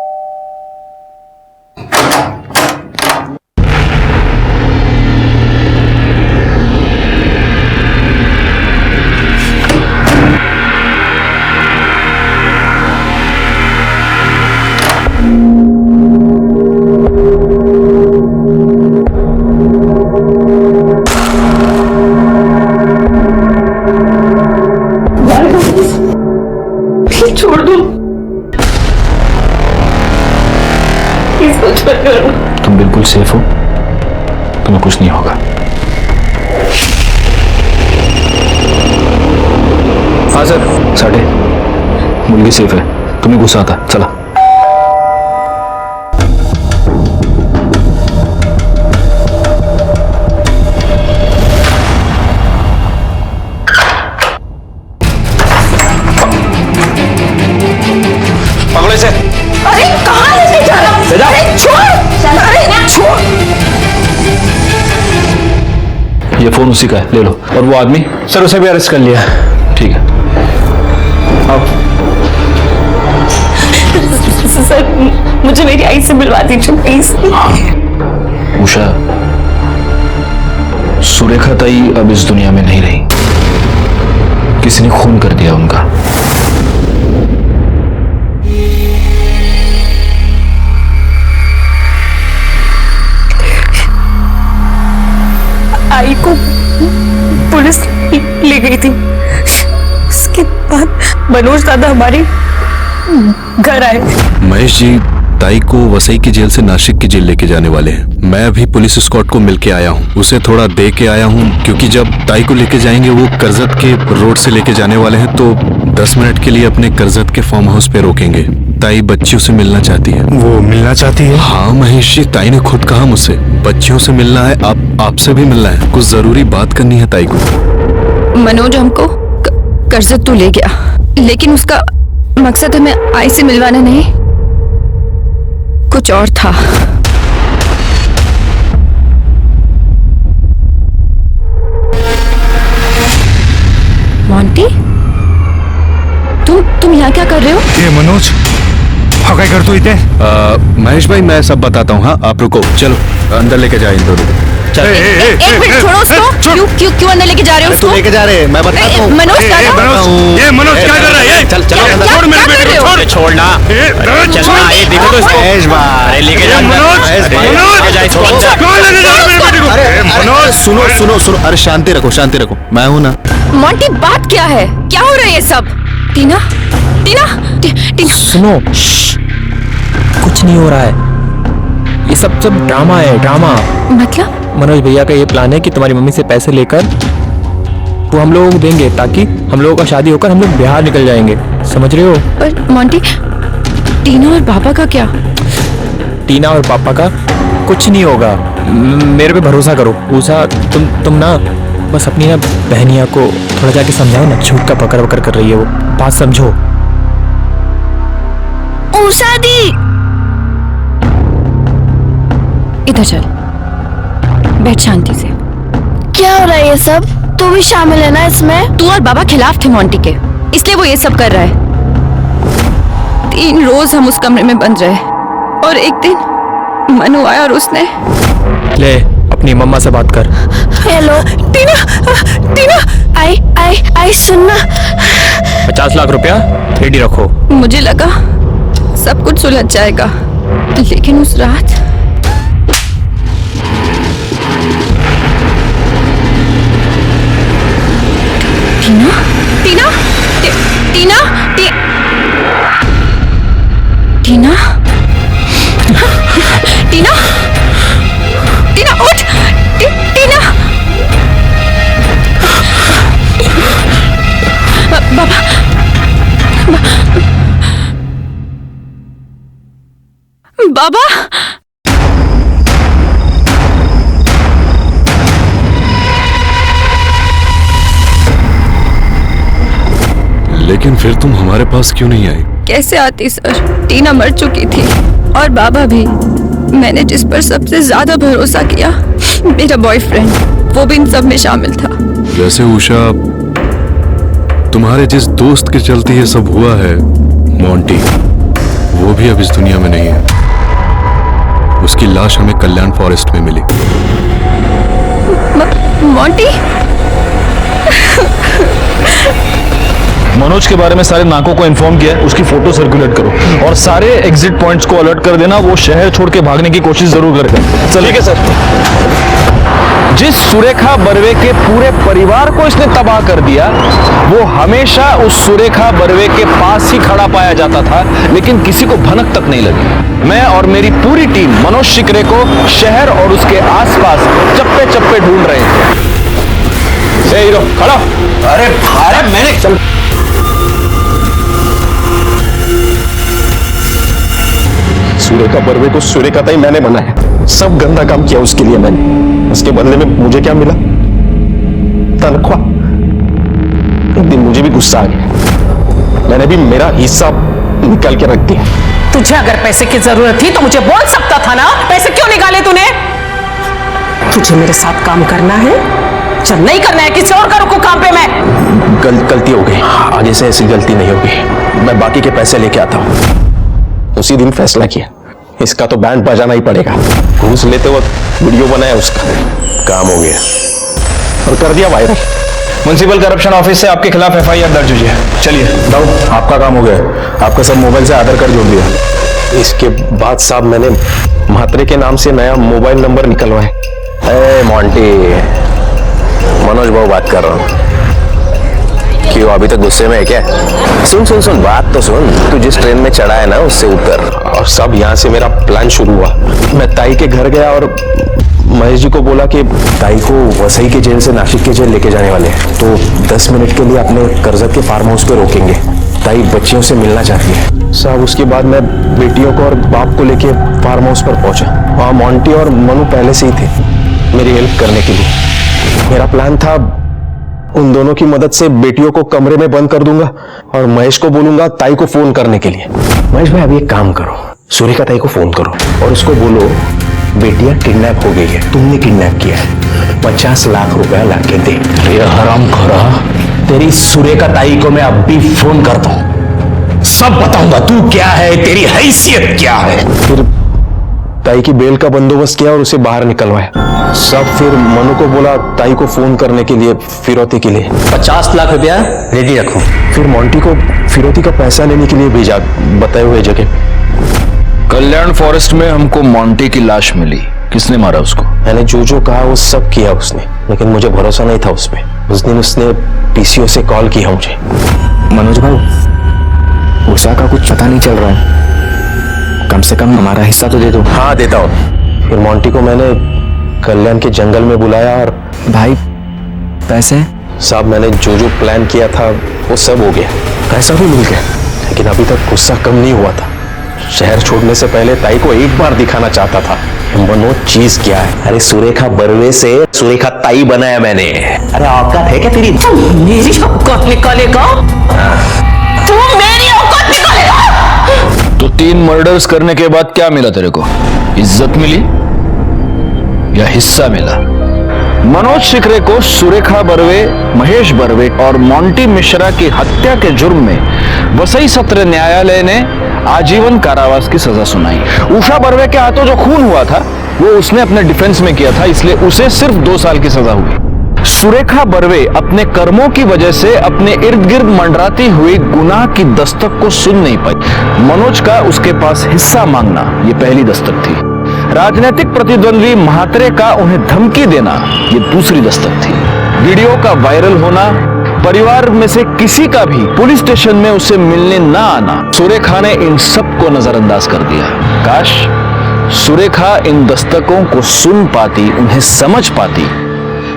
छोड़ दो, तुम बिल्कुल सेफ हो, तुम्हें कुछ नहीं होगा। हाँ सर। साढ़े मुर्गी सेफ है, तुम्हें गुस्सा आता? चला। पकड़ो इसे। अरे कहाँ लेके जा रहा? अरे छोड़, अरे छोड़। ये फोन उसी का है, ले लो। और वो आदमी? सर उसे भी अरेस्ट कर लिया। ठीक है आओ। सर मुझे मेरी आई से मिलवा दीजिए प्लीज। उषा, सुरेखा ताई अब इस दुनिया में नहीं रही, किसी ने खून कर दिया उनका। आई को पुलिस ले गई थी, उसके बाद मनोज दादा हमारे घर आए। महेश जी, ताई को वसई की जेल से नासिक की जेल लेके जाने वाले हैं। मैं अभी पुलिस स्क्वाड को मिलके आया हूँ, उसे थोड़ा दे के आया हूँ, क्योंकि जब ताई को लेके जाएंगे वो करजत के रोड से लेके जाने वाले हैं, तो 10 मिनट के लिए अपने करजत के फार्म हाउस पे रोकेंगे। ताई बच्चियों से मिलना चाहती है। वो मिलना चाहती है? हाँ महेश जी, ताई ने खुद कहा मुझसे बच्चियों से मिलना है, आपसे भी मिलना है, कुछ जरूरी बात करनी है ताई को। मनोज हमको कर्जत तो ले गया, लेकिन उसका मकसद हमें आई से मिलवाना नहीं, कुछ और था। मोंटी, तुम यहाँ क्या कर रहे हो? ये मनोज काय करतो इथे? महेश भाई मैं सब बताता हूँ। हाँ आप रुको, चलो अंदर लेके जाए इन दोनों को। एक मिनट छोड़ो उसको। क्यों अंदर लेके जा रहे हो उसको? लेके जा रहे हैं, मैं बताता हूँ। मनोज ये मनोज क्या कर रहा है? चल छोड़ मेरे बेटे को, छोड़। छोड़ना चलना, ये देखो तो महेश भाई, लेके जा मनोज सुनो सुनो सुनो, अरे शांति रखो शांति रखो, मैं हूँ ना। मोंटी बात क्या है? क्या हो रहा है ये सब? टीना टीना टीना सुनो, कुछ नहीं हो रहा है, ये सब ड्रामा है, ड्रामा। मतलब मनोज भैया का ये प्लान है कि तुम्हारी मम्मी से पैसे लेकर वो हम लोगों को देंगे ताकि हम लोगों का शादी होकर हम लोग बिहार निकल जाएंगे, समझ रहे हो? पर मोंटी, टीना और पापा का क्या? टीना और पापा का कुछ नहीं होगा, मेरे पे भरोसा करो। उषा तुम ना बस अपनी ना बहनिया को थोड़ा जाके समझाओ ना, झूठ का पकड़ वकड़ कर रही है वो, बात समझो। उषा दी, इधर चल, बैठ शांति से। क्या हो रहा है ये सब? तू भी शामिल है ना इसमें? तू और बाबा खिलाफ थे मोंटी के, इसलिए वो ये सब कर रहा है। 3 रोज हम उस कमरे में बंद रहे और एक दिन मनु आया और उसने ले अपनी मम्मा से बात कर। हेलो टीना, टीना आई सुनना। 50 लाख रुपया रेडी रखो। मुझे लगा सब कुछ सुलझ जाएगा, लेकिन उस रात टीना टीना टीना टीना टीना टीना उठ, टीना। बाबा बाबा लेकिन फिर तुम हमारे पास क्यों नहीं आई? कैसे आती सर, टीना मर चुकी थी और बाबा भी। मैंने जिस पर सबसे ज्यादा भरोसा किया, मेरा बॉयफ्रेंड, वो भी इन सब में शामिल था। वैसे उषा, तुम्हारे जिस दोस्त के चलते ये सब हुआ है, मोंटी, वो भी अब इस दुनिया में नहीं है। उसकी लाश हमें कल्याण फॉरेस्ट में मिली। मोंटी मनोज के बारे में सारे नाकों को इन्फॉर्म किया है, उसकी फोटो सर्कुलेट करो और सारे एग्जिट पॉइंट्स को अलर्ट कर देना, वो शहर छोड़ के भागने की कोशिश जरूर करेगा। चलिए। ठीक है सर। जिस सुरेखा बर्वे के पूरे परिवार को इसने तबाह कर दिया, वो हमेशा उस सुरेखा बर्वे के पास ही खड़ा पाया जाता था, लेकिन किसी को भनक तक नहीं लगी। मैं और मेरी पूरी टीम मनोज शिकरे को शहर और उसके आसपास चप्पे चप्पे ढूंढ रहे थे। हीरो खड़ा। अरे मैंने चल सुरेखा बर्वे को सुरेखा ताई मैंने बनाया, सब गंदा काम किया उसके लिए मैंने। उसके बदले में मुझे क्या मिला? तनख्वाह। एक दिन मुझे भी गुस्सा आ गया, मैंने भी मेरा हिस्सा निकाल के रख दिया। तुझे अगर पैसे की जरूरत थी तो मुझे बोल सकता था ना, पैसे क्यों निकाले तूने? तुझे मेरे साथ काम करना है? चल, नहीं करना है किसी और का रुकू काम पे। मैं गलती हो गई, आगे से ऐसी गलती नहीं होगी। मैं बाकी के पैसे लेके आता हूँ। उसी दिन फैसला किया, इसका तो बैंड बजाना ही पड़ेगा। घूस लेते वक्त वीडियो बनाया उसका, काम हो गया और कर दिया वायरल। म्युनिसिपल करप्शन ऑफिस से आपके खिलाफ FIR दर्ज हुई है। चलिए दाऊद, आपका काम हो गया। आपका सब मोबाइल से आधार कार्ड जोड़ दिया। इसके बाद साहब मैंने म्हात्रे के नाम से नया मोबाइल नंबर निकलवाए। मोंटी, मनोज बाबू बात कर रहा हूँ। क्यों अभी तक गुस्से में है क्या? सुन बात तो सुन। तू जिस ट्रेन में चढ़ा है ना, उससे उतर। और सब यहाँ से मेरा प्लान शुरू हुआ। मैं ताई के घर गया और महेश जी को बोला कि ताई को वसई के जेल से नासिक के जेल लेके जाने वाले हैं, तो 10 मिनट के लिए अपने कर्जत के फार्म हाउस पे रोकेंगे। ताई बच्चियों से मिलना चाहती है। साहब उसके बाद मैं बेटियों को और बाप को लेके फार्म हाउस पर पहुंचा। वहाँ मोंटी और मनु पहले से ही थे मेरी हेल्प करने के लिए। मेरा प्लान था उन दोनों की मदद से बेटियों को कमरे में बंद कर दूंगा और महेश को बोलूंगा ताई को फोन करने के लिए। महेश भाई, अभी एक काम करो, सुरेखा ताई को फोन करो और उसको बोलो बेटियां किडनैप हो गई है, तुमने किडनैप किया है, 50 लाख रुपया लाके दे। ये हरामखोरा, तेरी सुरेखा ताई को मैं अब भी फोन करता हूं, सब बताऊंगा तू क्या है, तेरी हैसियत क्या है। फिर ताई की बेल का बंदोबस्त किया और उसे बाहर निकलवाया। सब फिर मनु को बोला ताई को फोन करने के लिए फिरौती के लिए 50 लाख रुपया रेडी रखो। फिर मोंटी को फिरौती का पैसा लेने के लिए भेजा बताए हुए जगह। कल्याण फॉरेस्ट में हमको मोंटी की लाश मिली। किसने मारा उसको? मैंने जो कहा वो सब किया उसने, लेकिन मुझे भरोसा नहीं था उस पर। उस दिन उसने पीसीओ से कॉल किया मुझे। मनोज भाई, उषा का कुछ पता नहीं चल रहा है, कम से कम हमारा हिस्सा तो दे दो। हाँ देता हूँ। फिर मोंटी को मैंने कल्याण के जंगल में बुलाया और भाई पैसे? साहब, मैंने जो प्लान किया था वो सब हो गया, पैसा भी मिल गया, लेकिन अभी तक गुस्सा कम नहीं हुआ था। शहर छोड़ने से पहले ताई को एक बार दिखाना चाहता था मनो चीज क्या है। अरे सुरेखा बर्वे से सुरेखा ताई बनाया मैंने। अरे औकात है क्या तेरी? मेरी औकात निकालेगा? तू मेरी औकात निकालेगा? तो 3 मर्डर्स करने के बाद क्या मिला तेरे को? इज्जत मिली या हिस्सा मिला? मनोज शिकरे को सुरेखा बर्वे, महेश बर्वे और मोंटी मिश्रा की हत्या के जुर्म में वसई सत्र न्यायालय ने आजीवन कारावास की सजा सुनाई। उषा बर्वे के हाथों जो खून हुआ था वो उसने अपने डिफेंस में किया था, इसलिए उसे सिर्फ 2 साल की सजा हुई। सुरेखा बर्वे अपने कर्मों की वजह से अपने इर्द गिर्द मंडराती हुई गुनाह की दस्तक को सुन नहीं पाई। मनोज का उसके पास हिस्सा मांगना ये पहली दस्तक थी। राजनीतिक प्रतिद्वंदी महात्रे का उन्हें धमकी देना ये दूसरी दस्तक थी। वीडियो का वायरल होना, परिवार में से किसी का भी पुलिस स्टेशन में उसे मिलने ना आना, सुरेखा ने इन सब को नजरअंदाज कर दिया। काश सुरेखा इन दस्तकों को सुन पाती, उन्हें समझ पाती,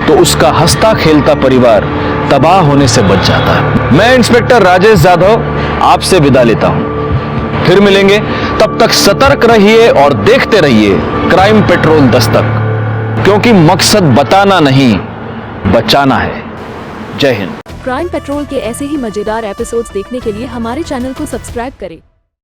तो उसका हंसता खेलता परिवार तबाह होने से बच जाता। मैं इंस्पेक्टर राजेश यादव आपसे विदा लेता हूं, फिर मिलेंगे। तब तक सतर्क रहिए और देखते रहिए क्राइम पेट्रोल दस्तक, क्योंकि मकसद बताना नहीं, बचाना है। जय हिंद। क्राइम पेट्रोल के ऐसे ही मजेदार एपिसोड्स देखने के लिए हमारे चैनल को सब्सक्राइब करें।